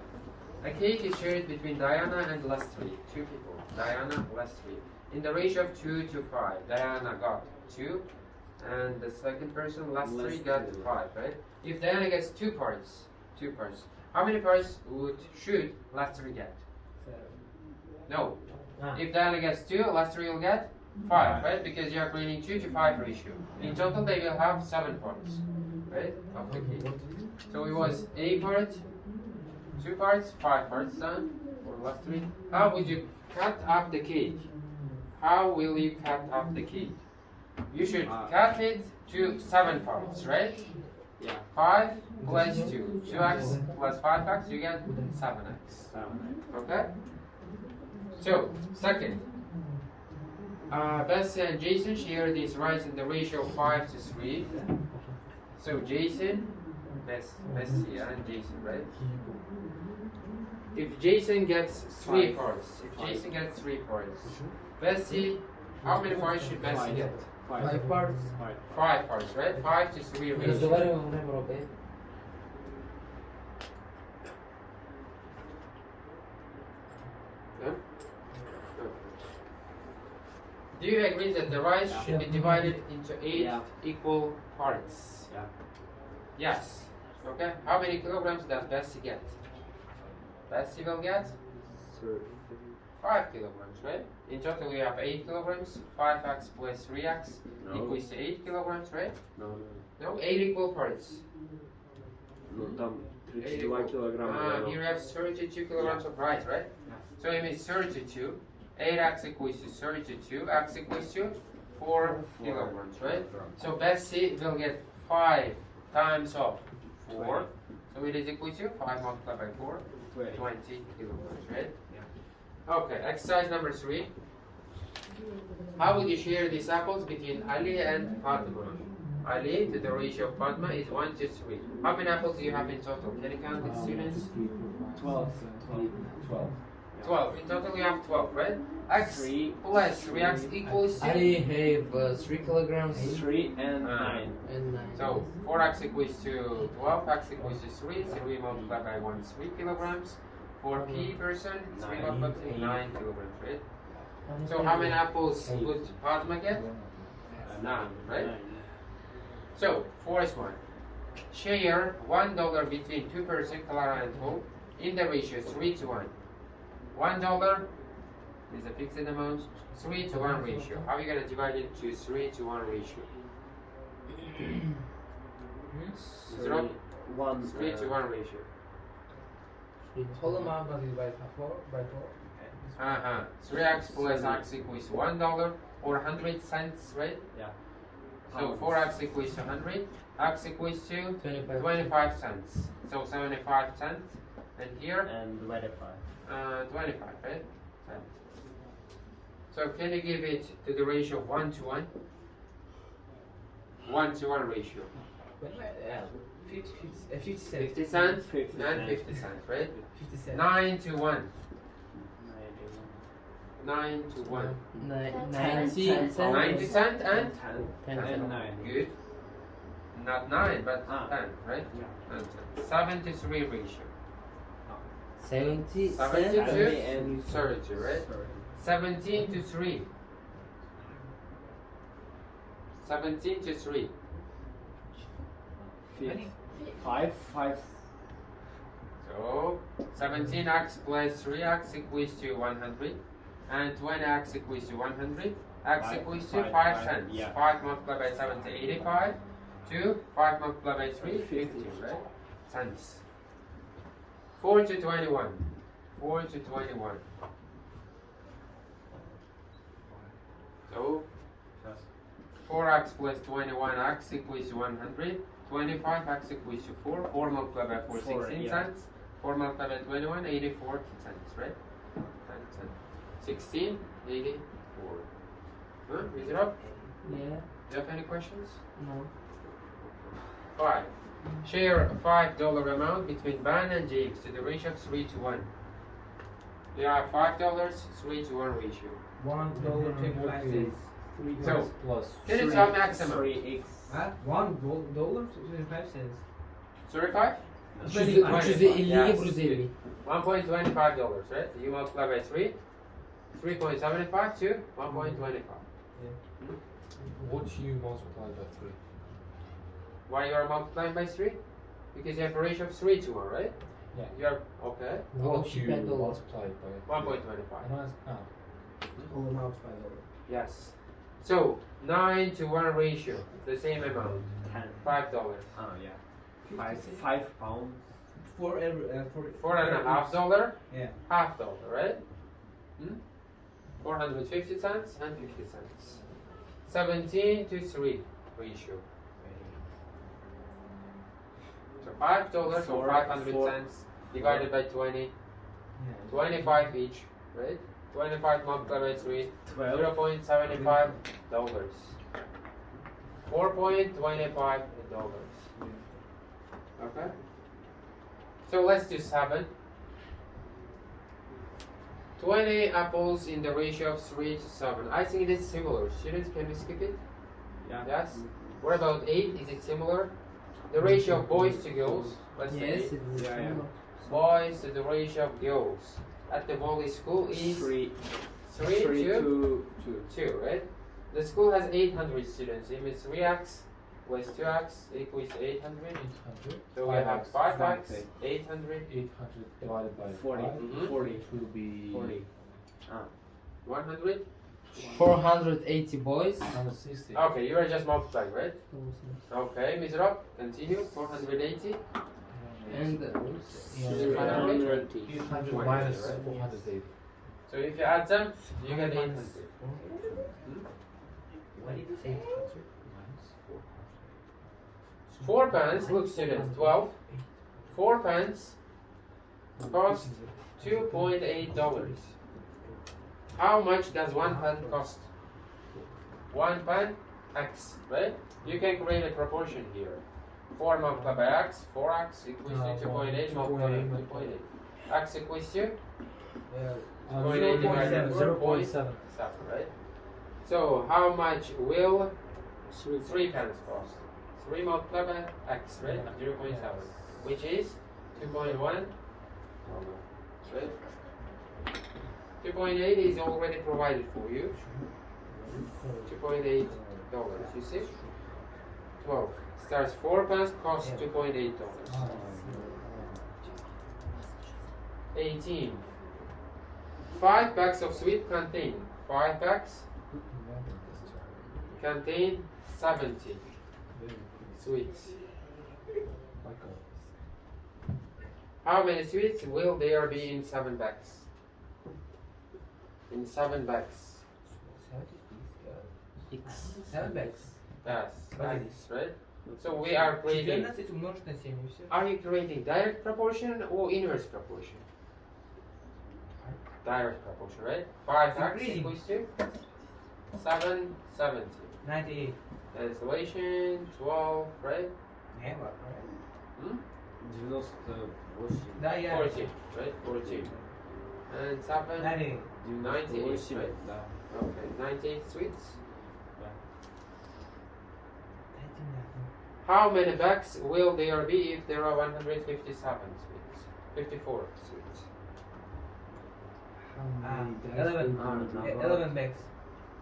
A cake is shared between Diana and Leslie, two people. Diana, Leslie. In the ratio of 2 to 5. Diana got 2, and the second person, Leslie, got 5, right? If Diana gets 2 parts, how many parts should Leslie get? No. If Diana gets 2, Leslie will get 5, right? Because you are creating 2 to 5 ratio. In total, they will have 7 parts, right? Of the cake. So it was A part, 2 parts, 5 parts done for Leslie. How would you cut up the cake? How will you cut up the cake? You should cut it to 7 parts, right? Yeah. 5 plus 2. 2x plus 5x, you get 7x. Okay? So, second. Bessie and Jason share these rights in the ratio of 5 to 3. So, Jason, Bessie and Jason, right? if Jason gets 3 parts, Bessie, how many parts should Bessie get? 5 parts. 5 parts, right? 5 to 3 ratio. Разговариваем во время урока. Yeah? Do you agree that the rice should be divided into 8 equal parts? Yeah. Yes. Okay. How many kilograms does Bessie get? Bessie will get 5 kilograms, right? In total, we have 8 kilograms. 5x plus 3x equals to 8 kilograms, right? No, 8 equal parts. Ну там 8 32 equal. килограмма. Here we have 32 kilograms of rice, right? So it means 32. 8x equals to 32. X equals to 4 kilograms, right? So Bessie will get 5 times of 4. So it is equal to 5 multiplied by 4, 20 kilograms, right? Okay, exercise number 3. How would you share these apples between Ali and Padma? Ali to the ratio of Padma is 1 to 3. How many apples do you have in total? Can you count the students? 12. 12. In total you have 12, right? X plus 3x equals to... Ali have 3 kilograms. 3 and 9. And 9. So 4x equals to 12, x equals to 3, 3 multiplied by 1 is 3 kilograms. For P person, 3 multiplied by 9 kilograms, right? So how many apples would Padma get? 9, right? So, first one. Share $1 between 2 person, Clara and Paul, in the ratio 3 to 1. $1 is a fixed amount, 3 to 1 ratio. How are you going to divide it to 3 to 1 ratio? 0, 1 3 to 1 ratio. Whole amount must be by 4. 3x plus x equals $1 or 100 cents, right? Yeah. So 4x equals to 100, x equals to 25 cents. So 75 cents, and here And divided by 25, right? Cents. So can you give it to the ratio of 1 to 1? 1 to 1 ratio. 50 cents. 50 cents 50 and 50 cents, right? 50 cents. 9 to 1. 9 to 1. 90 cents. 90 cents and 10 and 9. Good. Not 9, but 10, right? Yeah. And 73 ratio. 70 72 cents. And 30, right? 17 to 3. 17 to 3. 5. So 17x plus 3x equals to 100. And 20x equals to 100. X equals to 5 cents. Yeah. 5 multiplied by 70, 85. 2, 5 multiplied by 3, 50, right? Cents. 4 to 21. 4 to 21. So 4x plus 21x equals to 100. 25x equals to 4. 4 multiplied by 4, 16 cents. 4 multiplied by 21, 84 cents, right? 10 cents. 16, 84. Huh? Is it up? Yeah. Do you have any questions? No. 5. Share a $5 amount between Ban and James to the ratio of 3 to 1. You have $5, 3 to 1 ratio. $1 25 cents. So, plus can you tell maximum? 3x. $1 25 cents. 35? Choose the Yes. Brazilian. $1.25, right? You multiply by 3. 3.75 to 1.25. What you multiply by 3? Why you are multiplying by 3? Because you have a ratio of 3 to 1, right? Yeah. You are, okay. What you $1.25. multiply by 1.25. Whole amount $5. Yes. So, 9 to 1 ratio, the same amount. 10. $5. Oh, yeah. 5 pounds. For every $4.50. Yeah. Half dollar, right? 450 cents and 50 cents. 17 to 3 ratio. So $5 or 500 cents divided by 20. 25 each, right? 25 multiplied by 3. 12. $0.75. $4.25. Okay? So let's do 7. 20 apples in the ratio of 3 to 7. I think it is similar. Students, can we skip it? Yeah. Yes. What about 8? Is it similar? The ratio of boys to girls. Let's Yes, say it is. Yeah, yeah. boys to the ratio of girls at the volley school is 3 3 to 2. 2, right? The school has 800 students. It means 3x plus 2x equals 800. 800. So we have 5x, Okay. 800. 800 divided by 40. 5. Mhm. 40. It will be 40. 100. 480 boys. 160. Okay, you are just multiplying, right? Okay, Ms. Rob, continue. 480. And Yeah, 300. 800 minus 480. So if you add them, you get 800. What is 800 minus 400? 4 pence, look students, 12. 4 pence cost $2.8. How much does 1 pen cost? 1 pen, x, right? You can create a proportion here. 4 multiplied by x, 4x equals to 2.8 multiplied by 2.8. X equals to 2.8 divided by 0.7, right? So how much will 3 pence cost? 3 multiplied by x, right? 0.7, which is 2.1, right? 2.8 is already provided for you. $2.8, you see? 12. Starts 4 pence, costs $2.8. 18. 5 packs of sweet contain 5 packs contain 70 sweets. How many sweets will there be in 7 bags? In 7 bags. 7 bags. Yes, bags, right? So we are creating. 14 умножить на 7 и все. Are you creating direct proportion or inverse proportion? Direct proportion, right? 5 x Increasing. equals to 770. 98. Cancellation 12, right? Не, ладно. Hmm? 98. Да, я. 14, right? 14. And 7, 98. 98, right? Да. Okay, 98 sweets. Да. Дайте мне одну. How many bags will there be if there are 157 sweets? 54 sweets. Ah, 11. Yeah, 11 bags.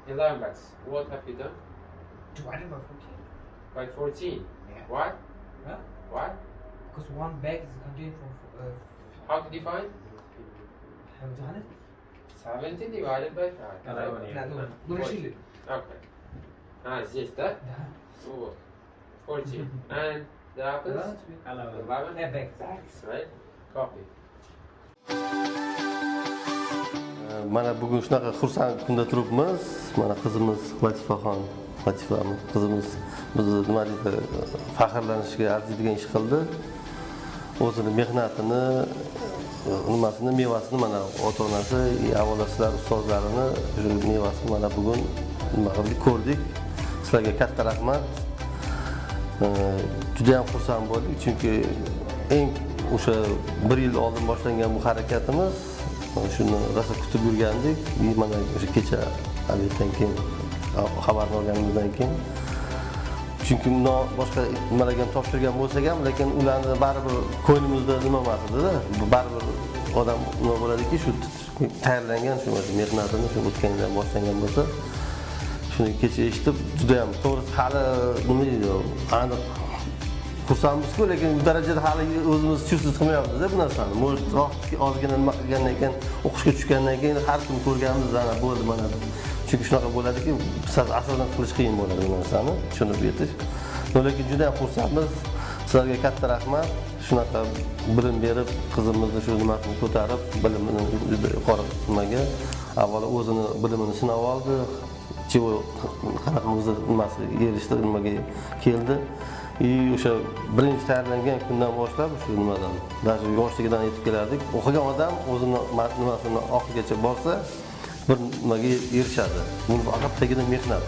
11 bags. What have you done? Divided by 14. By 14. Yeah. Why? Huh? Why? Because one bag is contained from. How to define? Have you done it? 70 divided by 5. Да, ну, мы решили. Okay. Здесь, да? Да. Вот. 14. And the apples? 11 Yeah, bags. bags, right? Copy. Mana bugun shunaqa xursand kunda turibmiz. Mana qizimiz Latifaxon, Latifamiz qizimiz bizni nima deydi, faxrlanishga arziydigan ish qildi. O'zini mehnatini, nimasini, mevasini mana ota-onasi, avvalo sizlar ustozlarini shu mevasini mana bugun nima qildik, ko'rdik. Sizlarga katta rahmat. Juda ham xursand bo'ldik, chunki eng o'sha 1 yil oldin boshlangan bu harakatimiz shuni rosa kutib yurgandik. Mana o'sha kecha obeddan keyin xabarni olganimizdan keyin, chunki boshqa nimalarga ham topshirgan bo'lsak ham, lekin ularni baribir ko'nglimizda nima emas edi-da. Baribir odam nima bo'ladiki, shu tayyorlangan shu mehnatini shu o'tgan yildan boshlangan bo'lsa, shuni kecha eshitib juda ham to'g'risi hali nima deydi, aniq xursandmizku, lekin bu darajada hali o'zimiz chusiz qilmayapmiz-da bu narsani. Может, ozgina nima qilgandan keyin, o'qishga tushgandan keyin har kun ko'rganmiz, ana bo'ldi mana. Chunki shunaqa bo'ladiki, siz asardan qilish qiyin bo'ladi bu narsani, tushunib yetish. Lekin juda ham xursandmiz. Sizlarga katta rahmat. Shunaqa bilim berib, qizimizni shu nimasini ko'tarib, bilimini yuqori nimaga, avvalo o'zini bilimini sinab oldi. Qanaqa o'zi nimasiga erishdi, nimaga keldi. O'sha birinchi tayyorlangan kundan boshlab shu nimadan, даже yoshligidan yetib kelardik. O'qigan odam o'zini nimasini oxirigacha borsa, bir nimaga erishadi. Bu faqat tagida mehnat.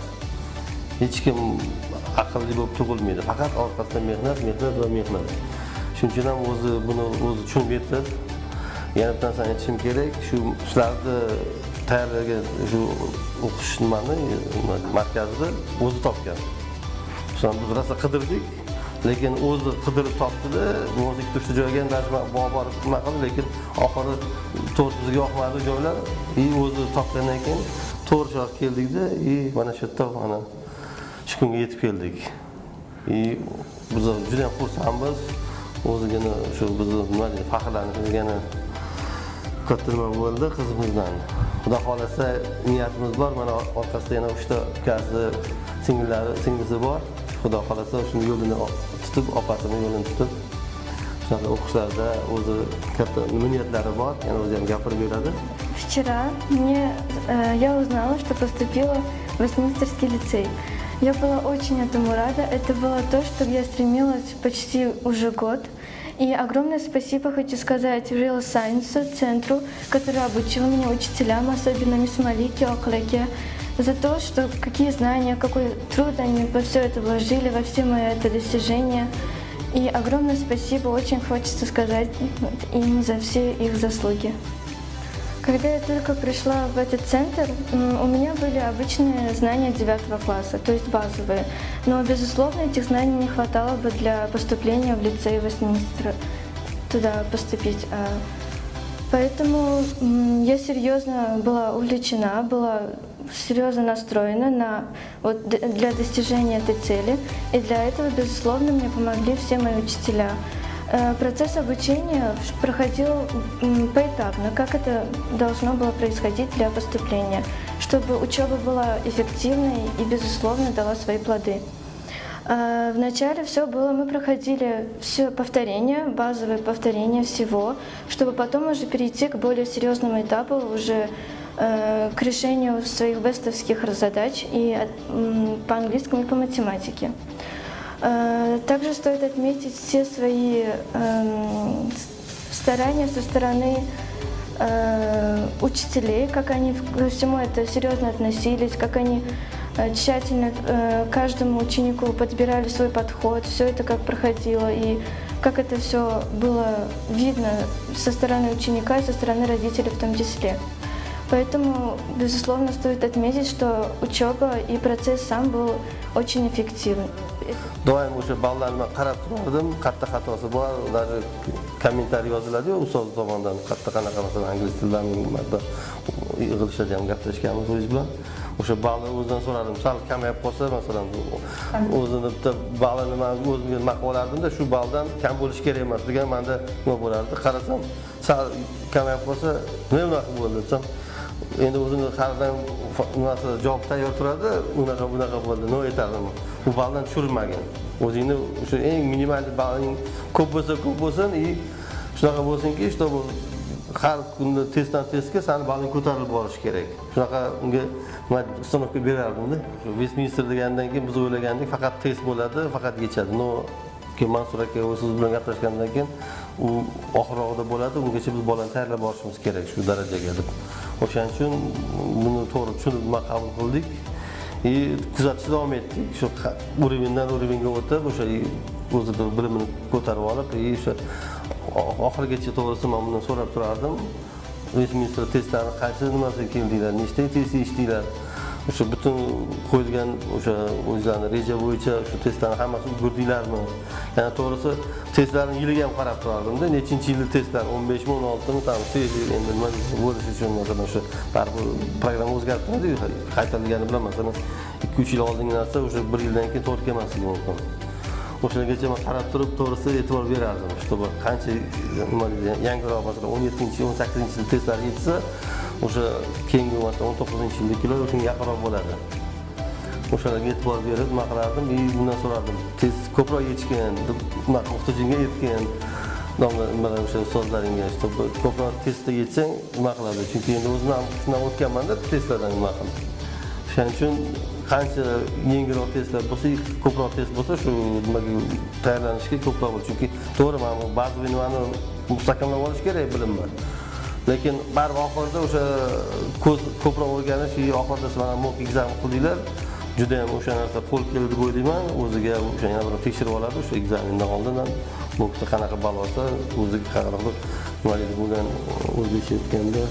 Hech kim aqlli bo'lib tug'ilmaydi. Faqat orqasida mehnat, mehnat va mehnat. Shuning uchun ham o'zi buni o'zi tushunib yetib, yana bitta narsani aytishim kerak, shu sizlarni tayyorlagan shu o'qish markazida o'zi topgan. Shuni biz rosa qidirdik, lekin o'zi qidirib topdi-da, o'zi ikkita joyga borib nima qildi, lekin oxiri to'g'ri bizga yoqmadi joylar, o'zi topgandan keyin to'g'ri joyga keldik-da, mana shu yerda mana shu kunga yetib keldik. Biz juda ham xursandmiz. O'zigina shu bizni nima deydi, faxrlanishimizga katta nima bo'ldi qizimizdan. Xudo xolasa niyatimiz bor. Mana orqasida yana 3 ta ukasi, singlisi bor. Xudo xolasa shuni yo'lini tutib, opasining yo'lini tutib, shunaqa o'qishlarda o'zi katta niyatlari bor. Yana o'zi ham gapirib beradi. Вчера я узнала, что поступила в Вестминстерский лицей. Я была очень этому рада. Это было то, что я стремилась почти уже год. И огромное спасибо хочу сказать realscience центру, который обучил меня, учителям, особенно мисс Малике, Оклеке, за то, что какие знания, какой труд они во все это вложили, во все мои это достижения. И огромное спасибо очень хочется сказать им за все их заслуги. Когда я только пришла в этот центр, у меня были обычные знания 9 класса, то есть базовые. Но, безусловно, этих знаний не хватало бы для поступления в лицей Вестминстера, туда поступить. Поэтому я серьезно была увлечена, была серьезно настроена для достижения этой цели. И для этого, безусловно, мне помогли все мои учителя. Процесс обучения проходил поэтапно, как это должно было происходить для поступления, чтобы учеба была эффективной и, безусловно, дала свои плоды. Вначале мы проходили все повторения, базовые повторения всего, чтобы потом уже перейти к более серьезному этапу, уже к решению своих вестовских задач и по английскому и по математике. Также стоит отметить все свои старания со стороны учителей, как они ко всему это серьезно относились, как они тщательно каждому ученику подбирали свой подход, все это как проходило и как это все было видно со стороны ученика и со стороны родителей в том числе. Поэтому, безусловно, стоит отметить, что учеба и процесс сам был очень эффективен. Doim o'sha ballarni qarab turardim, qatta xatosi bor, даже kommentariy yoziladi-yu ustoz tomonidan, qatta qanaqa masalan ingliz tilidan marta yig'ilishda ham gaplashganmiz o'zingiz bilan. O'sha balni o'zidan so'radim, sal kamayib qolsa, masalan, o'zini bitta balni men o'zimga nima qilardimda, shu baldan kam bo'lish kerak emas degan menda nima bo'lardi. Qarasam, sal kamayib qolsa, nima unaqa bo'ldi desam, endi o'zini qardan nimasi javob tayyor turadi, unaqa bo'ldi, nima aytardim. Bu baldan tushirmagan. O'zingni o'sha eng minimal baling ko'p bo'lsin, shunaqa bo'lsinki, чтобы har kunda testdan testga sani baling ko'tarilib borishi kerak. Shunaqa unga uстановка berardim-da. Westminster degandan keyin biz o'ylagandik, faqat test bo'ladi, faqat yechadi. No, keyin Mansur aka siz bilan gaplashgandan keyin u oxirroqda bo'ladi, ungacha biz bolani tayyorlab borishimiz kerak shu darajaga deb. O'shaning uchun buni to'g'ri tushunib qabul qildik. Kuzatishda davom etdik. Shu urindan uringa o'tib, o'sha o'zida bilimini ko'tarib olib, o'sha oxirigacha to'g'risi men bundan so'rab turardim. Westminster testlarini qaysi nimasiga keldinglar, nechta test eshitdinglar? O'sha butun qo'yilgan o'sha o'zlarini reja bo'yicha shu testlarni hammasi ulgurdinglarmi? Yana to'g'risi testlarni yiliga ham qarab turardim-da. Nechinchi yilda testlar 15mi, 16mi, tam endi nima bo'lishi uchun masalan o'sha baribir program o'zgarib turadi, qaytarilgani bilan masalan 2-3 yil oldingi narsa o'sha 1 yildan keyin to'g'ri kelmasligi mumkin. O'shalargacha men qarab turib, to'g'risi e'tibor berardim. Чтобы qancha nima deydi, yangiroq masalan 17-chi, 18-chi yil testlar yetsa, o'sha keyingi masalan 19-yildagilar o'shunga yaqinroq bo'ladi. O'shalarga e'tibor berib, nima qilardim? Bundan so'rardim. Test ko'proq yetishgan, bunaqa muhtojinga yetgan. Mana o'sha ustozlaringga ko'proq testda yetsang, nima qiladi? Chunki endi o'zim ham shundan o'tganman-da, testlardan nima qildim. Shuning uchun qancha yengilroq testlar bo'lsa, ko'proq test bo'lsa, shu nimaga tayyorlanishga ko'proq bo'ladi. Chunki to'g'ri, men ba'zi nimani mustahkamlab olish kerak bilimni. Lekin baribir oxirida o'sha ko'proq o'rganish, oxirida sizlar mock exam qildinglar, juda ham o'sha narsa qo'l keldi deb o'ylayman. O'ziga o'sha yana bir tekshirib oladi o'sha ekzamindan oldin ham. Bu yerda qanaqa balo olsa, o'ziga qanaqa nima deydi bo'lgan o'zbekcha aytganda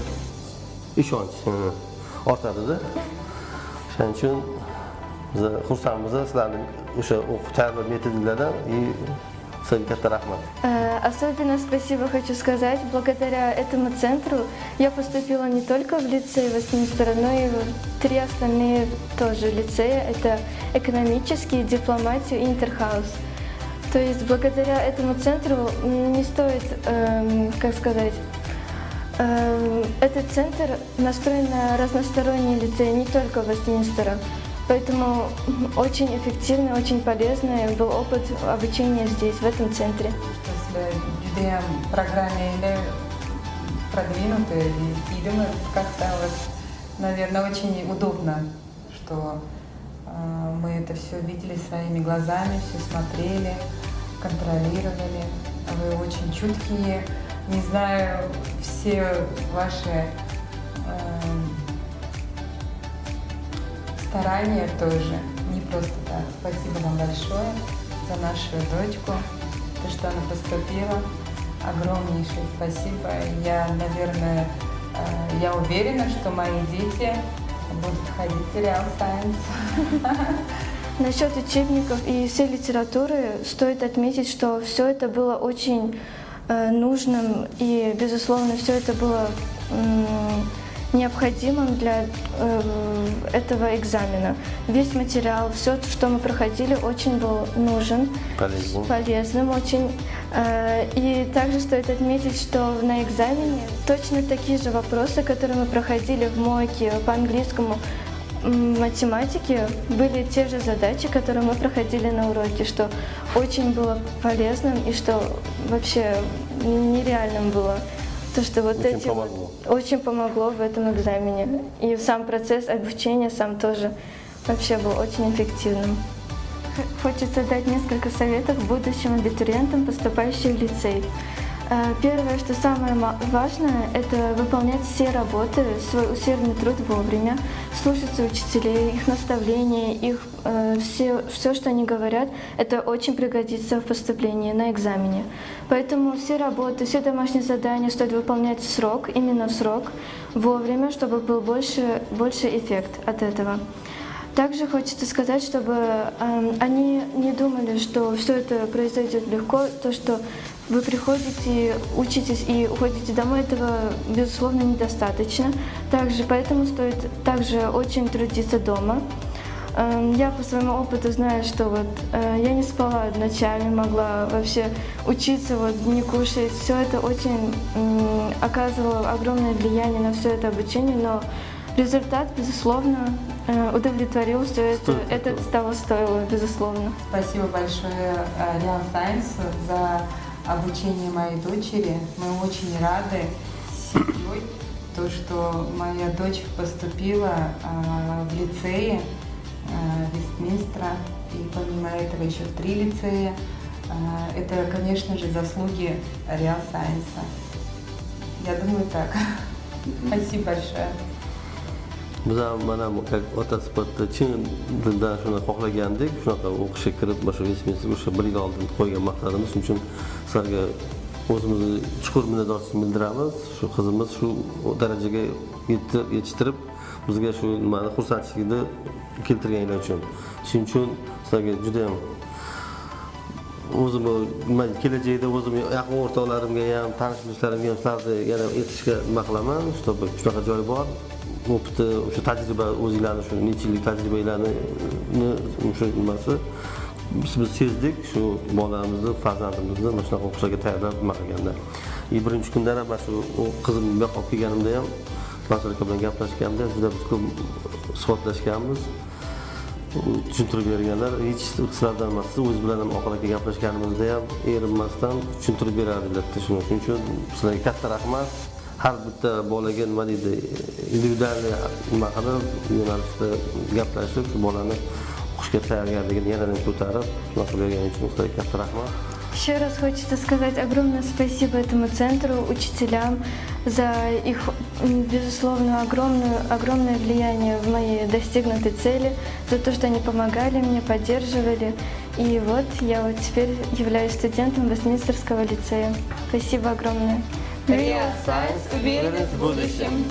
ishonch ortadida. Shuning uchun biz xursandmiz sizlarning o'sha o'quv tayyorlash metodlardan sizga katta rahmat. Особенно спасибо хочу сказать. Благодаря этому центру я поступила не только в лицей Вестминстера, но и в 3 остальные тоже лицея. Это экономический, дипломатию и интерхаус. То есть благодаря этому центру не стоит, как сказать, этот центр настроен на разносторонние лицеи, не только Вестминстера. Поэтому очень эффективный, очень полезный был опыт обучения здесь, в этом центре. Judayam программе или продвинутые, и думаю, как-то вот, наверное, очень удобно, что мы это все видели своими глазами, все смотрели, контролировали. Вы очень чуткие. Не знаю, все ваши старания тоже, не просто так. Спасибо вам большое за нашу дочку, то, что она поступила. Огромнейшее спасибо. Я, наверное, я уверена, что мои дети будут ходить в realscience. Насчет учебников и всей литературы стоит отметить, что все это было очень нужным и, безусловно, все это было необходимым для этого экзамена. Весь материал, все, что мы проходили, очень был нужен, полезным очень. И также стоит отметить, что на экзамене точно такие же вопросы, которые мы проходили в МОЭКе по английскому, математике, были те же задачи, которые мы проходили на уроке, что очень было полезным и что вообще нереальным было. То, что вот эти очень помогло в этом экзамене. И сам процесс обучения сам тоже вообще был очень эффективным. Хочется дать несколько советов будущим абитуриентам, поступающим в лицей. Первое, что самое важное, это выполнять все работы, свой усердный труд вовремя, слушаться учителей, их наставления, их все, что они говорят, это очень пригодится в поступлении на экзамене. Поэтому все работы, все домашние задания стоит выполнять в срок, именно в срок, вовремя, чтобы был больше эффект от этого. Также хочется сказать, чтобы они не думали, что все это произойдет легко, то, что вы приходите, учитесь и уходите домой, этого, безусловно, недостаточно. Также поэтому стоит также очень трудиться дома. Я по своему опыту знаю, что вот я не спала ночами, могла вообще учиться, вот, не кушать. Все это очень оказывало огромное влияние на все это обучение, но результат, безусловно, удовлетворил все это того стоило, безусловно. Спасибо большое realscience за обучение моей дочери. Мы очень рады с семьей, то, что моя дочь поступила в лицее Вестминстера, и помимо этого еще 3 лицея. Это, конечно же, заслуги realscience. Я думаю так. Спасибо большое. Biz ham mana ota sifatida chin dildan shuni xohlagandik, shunaqa o'qishga kirib, mana shu Westminster o'sha 1 yil oldin qo'ygan maqsadimiz. Shuning uchun sizlarga o'zimizni chuqur minnatdorchilik bildiramiz. Shu qizimiz shu darajaga yetishtirib, bizga shu nimani xursandchilikni keltirganlar uchun. Shuning uchun sizlarga juda ham o'zimni kelajakda o'zim yaqin o'rtoqlarimga ham, tanishlarimga ham sizlarni yana aytishga nima qilaman, shunaqa joy bor. O'qitdi, o'sha tajriba o'zinglarning shu necha yillik tajribalarni o'sha nimasi biz sezdik, shu bolamizni, farzandimizni mana shunaqa o'qishlarga tayyorlab nima qilganda. Birinchi kundan ham mana shu qizimni bu yoqqa olib kelganimda ham Mas'ulka bilan gaplashganimda juda biz ko'p suhbatlashganmiz. Tushuntirib berganlar, hech sizlardan emas, siz o'z bilan ham oqilaka gaplashganimizda ham erinmasdan tushuntirib berardilar. Shuning uchun sizlarga katta rahmat. Har bitta bolaga nima deydi, individual nima qilib, yo'nalishda gaplashib, shu bolani o'qishga tayyorgarligini yanada ko'tarib, shunaqa berganing uchun sizlarga katta rahmat. Еще раз хочется сказать огромное спасибо этому центру, учителям за их, безусловно, огромное влияние в моей достигнутой цели, за то, что они помогали мне, поддерживали. И вот я вот теперь являюсь студентом Вестминстерского лицея. Спасибо огромное. Real Science, уверенность в будущем.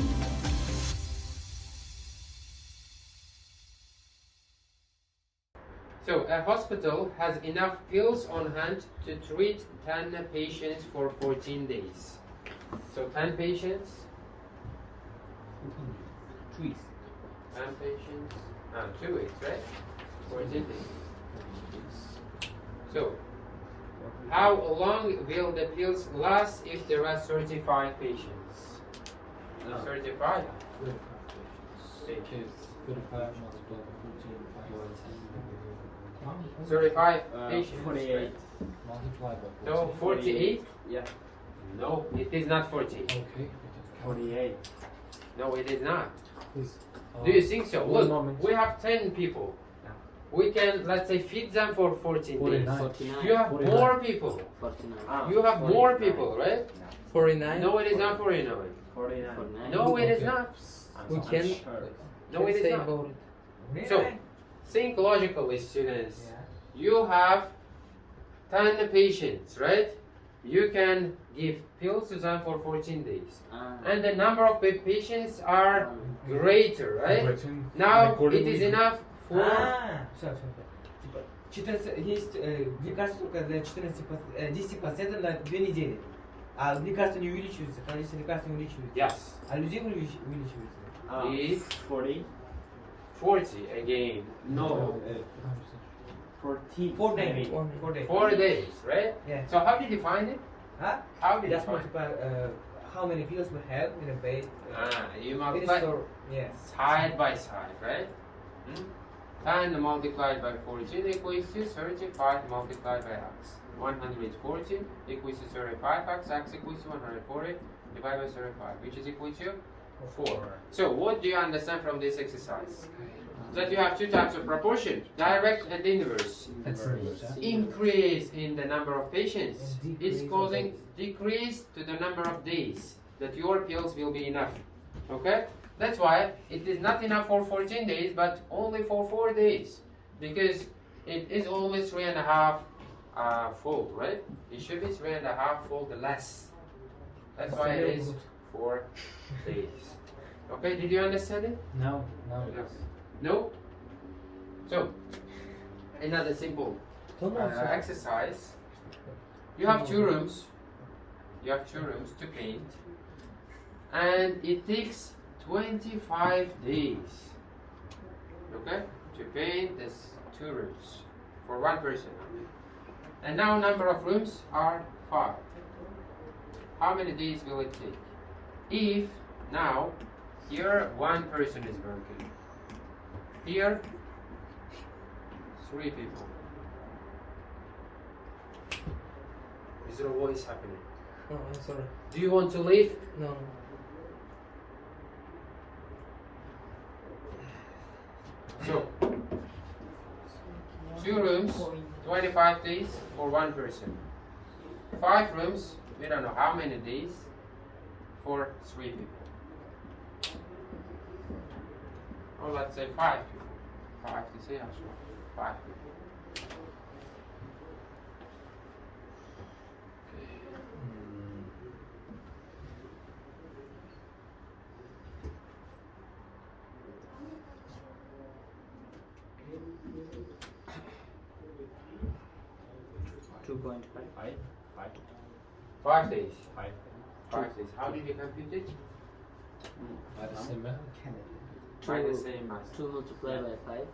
So, a hospital has enough pills on hand to treat 10 patients for 14 days. So, 10 patients. 10 patients. 2 weeks, right? 14 days. So, how long will the pills last if there are 35 patients? 35? 35 multiplied by 35 patients. 48. Right? multiplied by 14. So 48? Yeah. No, it is not 40. Okay. 48. No, it is not. Please. Do you think so? one Look, moment. we have 10 people. We can, let's say, feed them for 14 days. 49. You have 49. more people. 49. You have more people, right? 49. No, it is not 49. 49. No, it is Okay. not. We I'm can sure. No, it say is not. about it. So, think logically, students. You have 10 patients, right? You can give pills to them for 14 days. And the number of patients are greater, right? Now, it is enough for... Все. Типа, 14, есть лекарство только для 10% на 2 недели. А лекарства не увеличиваются, количество лекарств не увеличивается. Yes. А людей увеличивается. If 40? 40 again. No. 14. 4 days. 4 days, right? Yeah. So how did you find it? Huh? How did you Just find it? multiply how many pills we have in a bed. You It is multiply so, yes. side by side, right? 10 multiplied by 14 equals to 35 multiplied by x. 140 equals to 35 x equals to 140 divided by 35, which is equal to 4. So what do you understand from this exercise? That you have two types of proportion, direct and inverse. Increase in the number of patients is causing decrease to the number of days that your pills will be enough. Okay? That's why it is not enough for 14 days, but only for 4 days. Because it is always 3.5 fold, right? It should be 3.5 fold less. That's why it is 4 days. Okay, did you understand it? No. No? So, another simple exercise. You have 2 rooms. You have 2 rooms to paint. And it takes 25 days. Okay? To paint these 2 rooms. For 1 person. And now number of rooms are 5. How many days will it take? If now here 1 person is working. Here 3 people. Is there a voice happening? Oh, I'm sorry. Do you want to leave? No. So 2 rooms, 25 days for 1 person. 5 rooms, we don't know how many days for 3 people. Or let's say 5 people. 5 to say 5 people. Five. 5 days. 5. 5 days. How did you compute it? By the same method. By the same method. 2 multiplied by 5.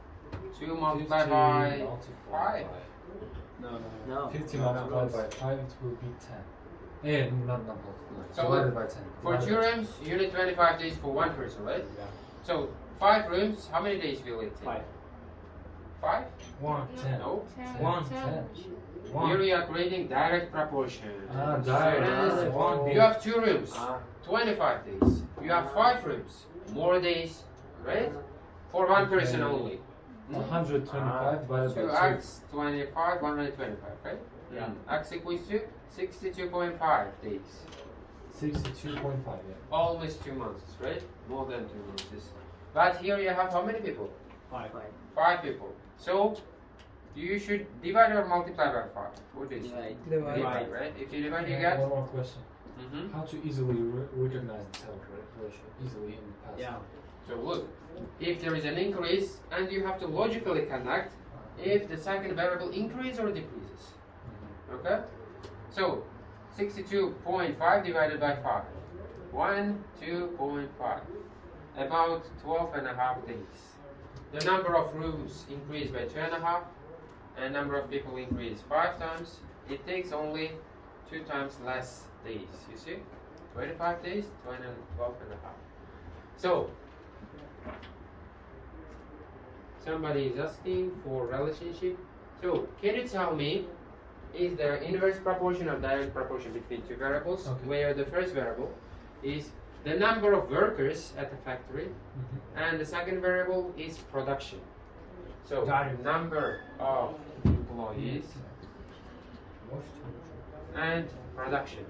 2 multiplied by 5. No. 50 multiplied by 5, it will be 10. Not multiplied. So Divided by 10. For Divided 2 by rooms, you need 25 days for 1 person, right? Yeah. So 5 rooms, how many days will it take? 5. 5? 1, 10. No. 1, 10. Here we are creating direct proportion. Direct. So, you have 2 rooms, 25 days. You have 5 rooms, more days, right? For 1 person only. 125 divided by 2. 2x 25, 125, right? Yeah. X equals to 62.5 days. 62.5, yeah. Almost 2 months, right? More than 2 months. But here you have how many people? 5. 5 people. So you should divide or multiply by 5. What is it? Divide, right? If you divide, you get. One more question. Mm-hmm. How to easily recognize the tail ratio easily in the past? Yeah. So look, if there is an increase, and you have to logically connect if the second variable increases or decreases. Okay? So 62.5 divided by 5. 2.5. About 12.5 days. The number of rooms increased by 2.5, and number of people increased 5 times. It takes only 2 times less days. You see? 25 days, 12.5. So somebody is asking for relationship. So can you tell me, is there inverse proportion or direct proportion between two variables, where the first variable is the number of workers at the factory, and the second variable is production. So number of employees and production.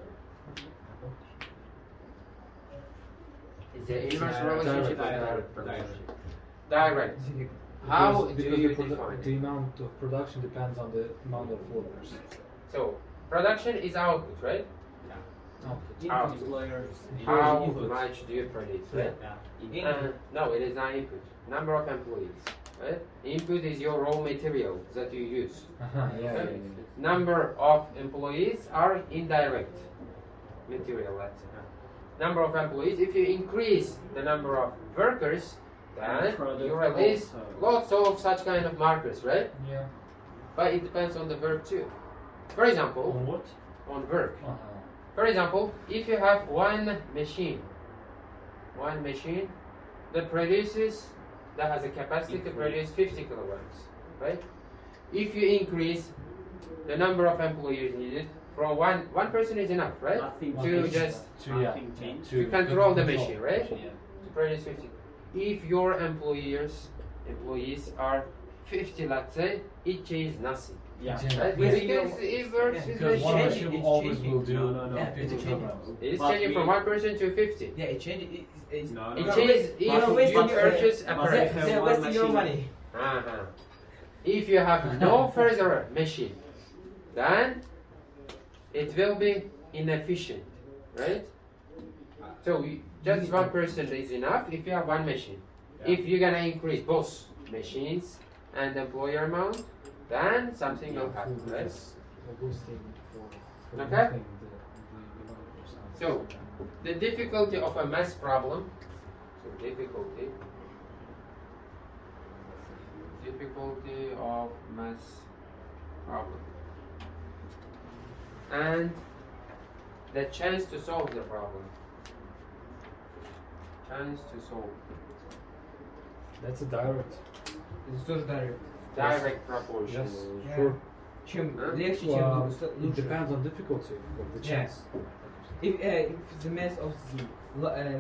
Is the inverse relationship or direct proportion? Direct. How do you define it? The amount of production depends on the amount of workers. So production is output, right? Output. How much do you produce, right? No, it is not input. Number of employees, right? Input is your raw material that you use. Number of employees are indirect material, let's say. Number of employees, if you increase the number of workers, then you release lots of such kind of markers, right? Yeah. But it depends on the work too. For example, On what? on work. For example, if you have one machine that has a capacity to produce 50 kilograms, right? If you increase the number of employees needed from one person is enough, right? To control the machine, right? To produce 50. If your employees are 50, let's say, it changes nothing. Yeah. Right? Because it works with Because one machine. machine always will do Yeah, 50 kilograms. It's changing from 1 person to 50. Yeah, it changes. It changes if you purchase a person. They're wasting your money. If you have no further machine, then it will be inefficient, right? So just 1 person is enough if you have 1 machine. If you're gonna increase both machines and employer amount, then something will happen, right? Okay? So the difficulty of a math problem, difficulty of math problem, and the chance to solve the problem. That's a direct. It's just direct. Direct proportion. Yes. Sure. Чем легче, чем Well, лучше. it depends on difficulty of the chance. If the mass of the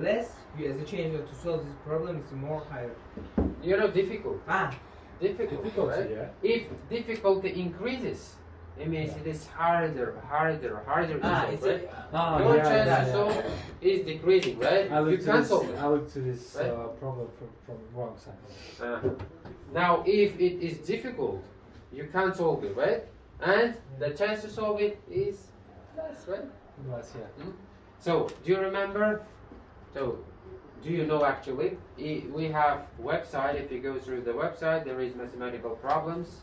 less, the chance to solve this problem is more higher. You know, difficult. Difficult, right? Yeah. If difficulty increases, it means it is harder to solve, right? Your chance to solve is decreasing, right? You can't solve it. I looked to this right? problem from wrong side. Now, if it is difficult, you can't solve it, right? And the chance to solve it is less, right? Less, yeah. So, do you remember? So, do you know actually? We have website. If you go through the website, there is mathematical problems.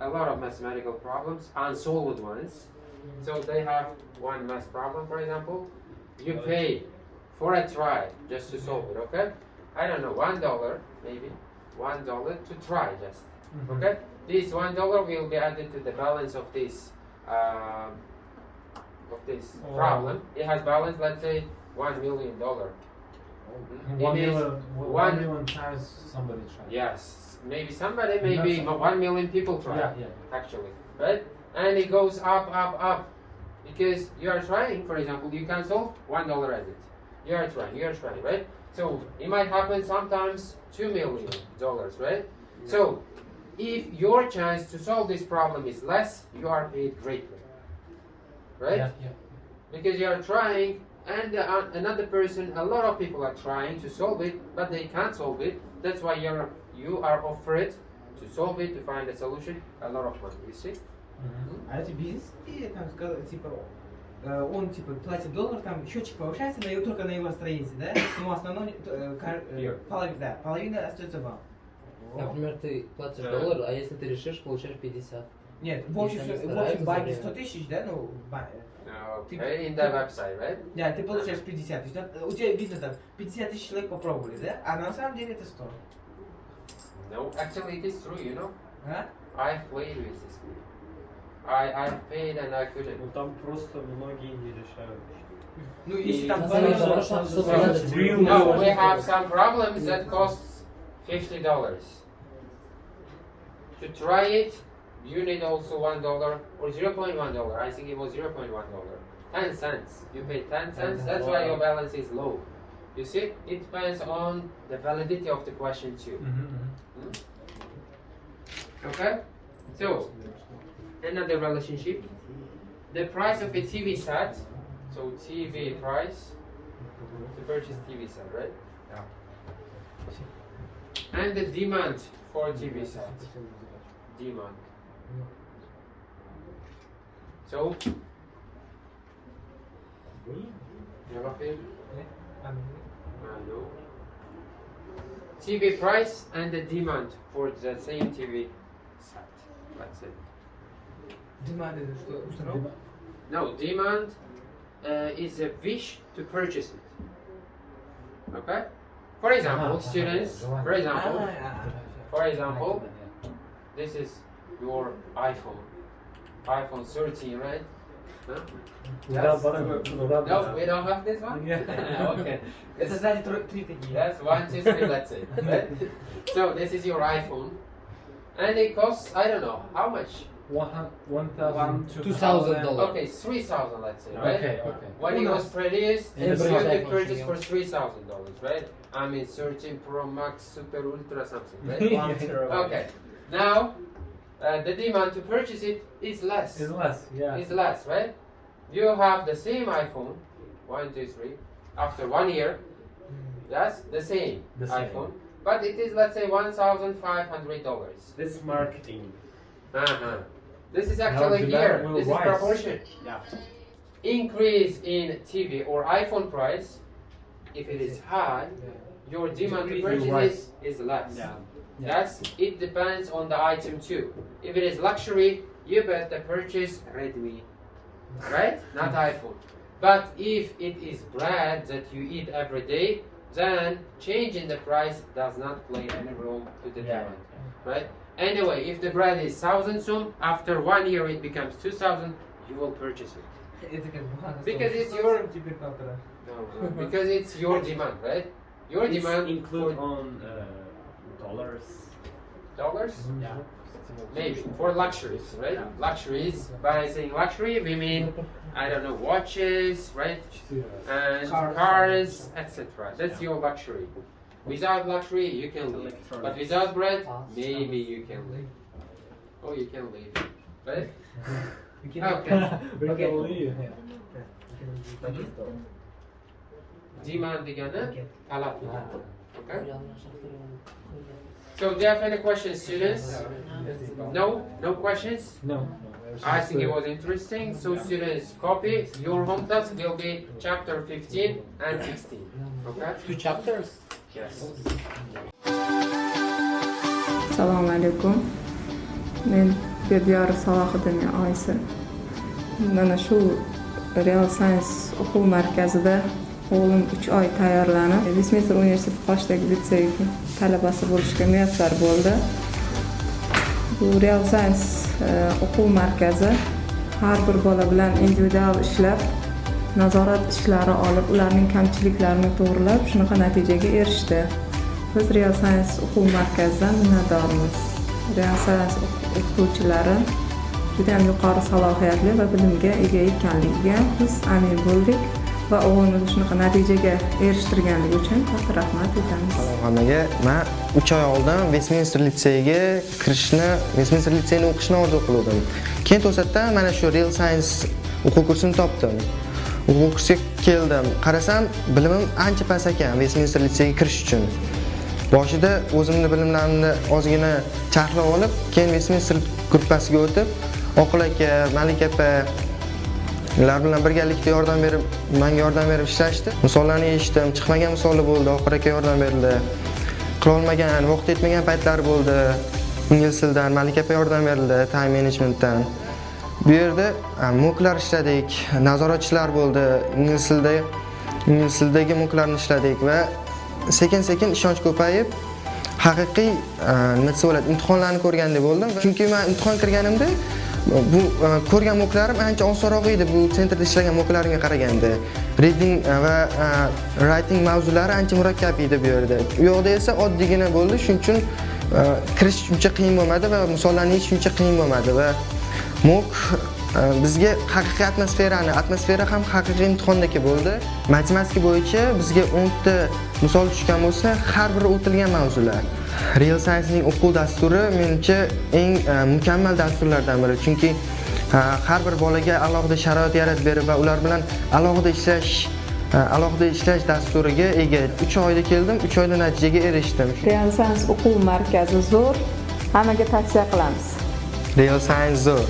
A lot of mathematical problems, unsolved ones. So they have one math problem, for example. You pay for a try just to solve it, okay? I don't know, $1 maybe, $1 to try just, okay? This $1 will be added to the balance of this problem. It has balance, let's say, $1 million. 1 million times somebody tried. Yes. Maybe somebody, maybe 1 million people try, actually, right? And it goes up, because you are trying, for example, you can solve $1 added. You are trying, right? So it might happen sometimes $2 million, right? So if your chance to solve this problem is less, you are paid greatly. Right? Yeah. Because you are trying, and another person, a lot of people are trying to solve it, but they can't solve it. That's why you are offered to solve it, to find a solution, a lot of money, you see? А эти бизнесы, там сказал, типа, он типа платит доллар, там счетчик повышается, но только на его странице, да? Но основной половина остается вам. Например, ты платишь доллар, а если ты решишь, получаешь 50. Нет, в общем банке 100 тысяч, да, ну, Okay, in the website, right? Да, ты получаешь 50 тысяч. У тебя видно там 50 тысяч человек попробовали, да? А на самом деле это 100. No, actually it is true, you know? А? I played with this. I paid and I couldn't. Ну там просто многие не решают. Ну, если там No, we have some problems that costs $50. To try it, you need also $1 or $0.1. I think it was $0.1. 10 cents. You pay 10 cents. That's why your balance is low. You see, it depends on the validity of the question too. Okay. So another relationship: the price of a TV set. So TV price to purchase TV set, right? Yeah. And the demand for TV set. Demand. So, no. TV price and the demand for the same TV set. That's it. Demand is что? No, demand is a wish to purchase it. Okay? For example, students, for example, this is your iPhone 13, right? Huh? Yes? No, we don't have this one? Okay. Это сзади три такие. Yes, 1, 2, 3, let's say. Right? So this is your iPhone. And it costs, I don't know, how much? $1,000, $2,000. Okay, 3,000, let's say, right? Okay. When it was produced, In it the was British purchased iPhone, for $3,000, right? I mean, 13 Pro Max, Super Ultra, something, right? Okay. Now, the demand to purchase it is less. It's less, yeah. It's less, right? You have the same iPhone, 1, 2, 3, after 1 year. That's the same iPhone, but it is, let's say, $1,500. This is marketing. This is actually here. This is proportion. Yeah. Increase in TV or iPhone price, if it is high, your demand to purchase is less. Yeah. That's it depends on the item too. If it is luxury, you better purchase Redmi, right? Not iPhone. But if it is bread that you eat every day, then change in the price does not play any role to the demand, right? Anyway, if the bread is 1,000 sum, after 1 year it becomes 2,000, you will purchase it. Because it's your because it's your demand, right? Your It's demand include on dollars. Dollars? Yeah. Maybe for luxuries, right? Luxuries. By saying luxury, we mean I don't know, watches, right? And cars, etc. That's your luxury. Without luxury, you can live. But without bread, maybe you can live. Oh, you can live, right? Okay. Demand degani talab degani. Okay. So, do you have any questions, students? No? No questions? No. I think it was interesting. So, students, copy. Your home task will be chapter 15 and 16. Okay? 2 chapters? Yes. Assalomu alaykum. Men Berdiyor Salohiddin Oysi. Mana shu Real Science o'quv markazida o'g'lim 3 oy tayyorlanib, Westminster University qoshidagi litsey talabasi bo'lishga muyassar bo'ldi. Bu Real Science o'quv markazi har bir bola bilan individual ishlab, nazorat ishlari olib, ularning kamchiliklarini to'g'rilab, shunaqa natijaga erishdi. Biz Real Science o'quv markazidan minnatdormiz. Real Science o'qituvchilari juda ham yuqori salohiyatli va bilimga ega ekanligiga biz amin bo'ldik. va o'g'limizni shunaqa natijaga erishtirganligi uchun katta rahmat aytamiz. Onaga men 3 oy oldin Westminster litseyiga kirishni, Westminster litseyini o'qishni orzu qildim. Keyin to'satdan mana shu Real Science o'quv kursini topdim. O'quv kursiga keldim. Qarasam, bilimim ancha past ekan Westminster litseyiga kirish uchun. Boshida o'zimni bilimlarimni ozgina charxlab olib, keyin Westminster gruppasiga o'tib, Oqil aka, Malik opa ular bilan birgalikda menga yordam berib ishlashdi. Misollarni eshitdim, chiqmagan misoli bo'ldi, Oqil aka yordam berdi. Qila olmagan, vaqt yetmagan paytlar bo'ldi. Ingliz tilidan Malik opa yordam berildi, time managementdan. Bu yerda mo'klar ishladik, nazoratchilar bo'ldi, ingliz tilidagi mo'klarni ishladik va sekin-sekin ishonch ko'payib, haqiqiy nima desa bo'ladi, imtihonlarni ko'rgandek bo'ldim. Chunki men imtihon kirganimda bu ko'rgan mo'klarim ancha osonroq edi bu sentrda ishlagan mo'klarimga qaraganda. Reading va writing mavzulari ancha murakkab edi bu yerda. U yoqda esa oddiygina bo'ldi, shuning uchun kirish uncha qiyin bo'lmadi va misollarni yechish uncha qiyin bo'lmadi va mo'k bizga haqiqiy atmosfera ham haqiqiy imtihondagi bo'ldi. Matematika bo'yicha bizga 10 ta misol tushgan bo'lsa, har biri o'tilgan mavzular. Real Science'ning o'quv dasturi menimcha eng mukammal dasturlardan biri. Chunki har bir bolaga alohida sharoit yaratib berib va ular bilan alohida ishlash dasturiga ega. 3 oyda keldim, 3 oyda natijaga erishdim. Real Science o'quv markazi zo'r, hammaga tavsiya qilamiz. Real Science zo'r.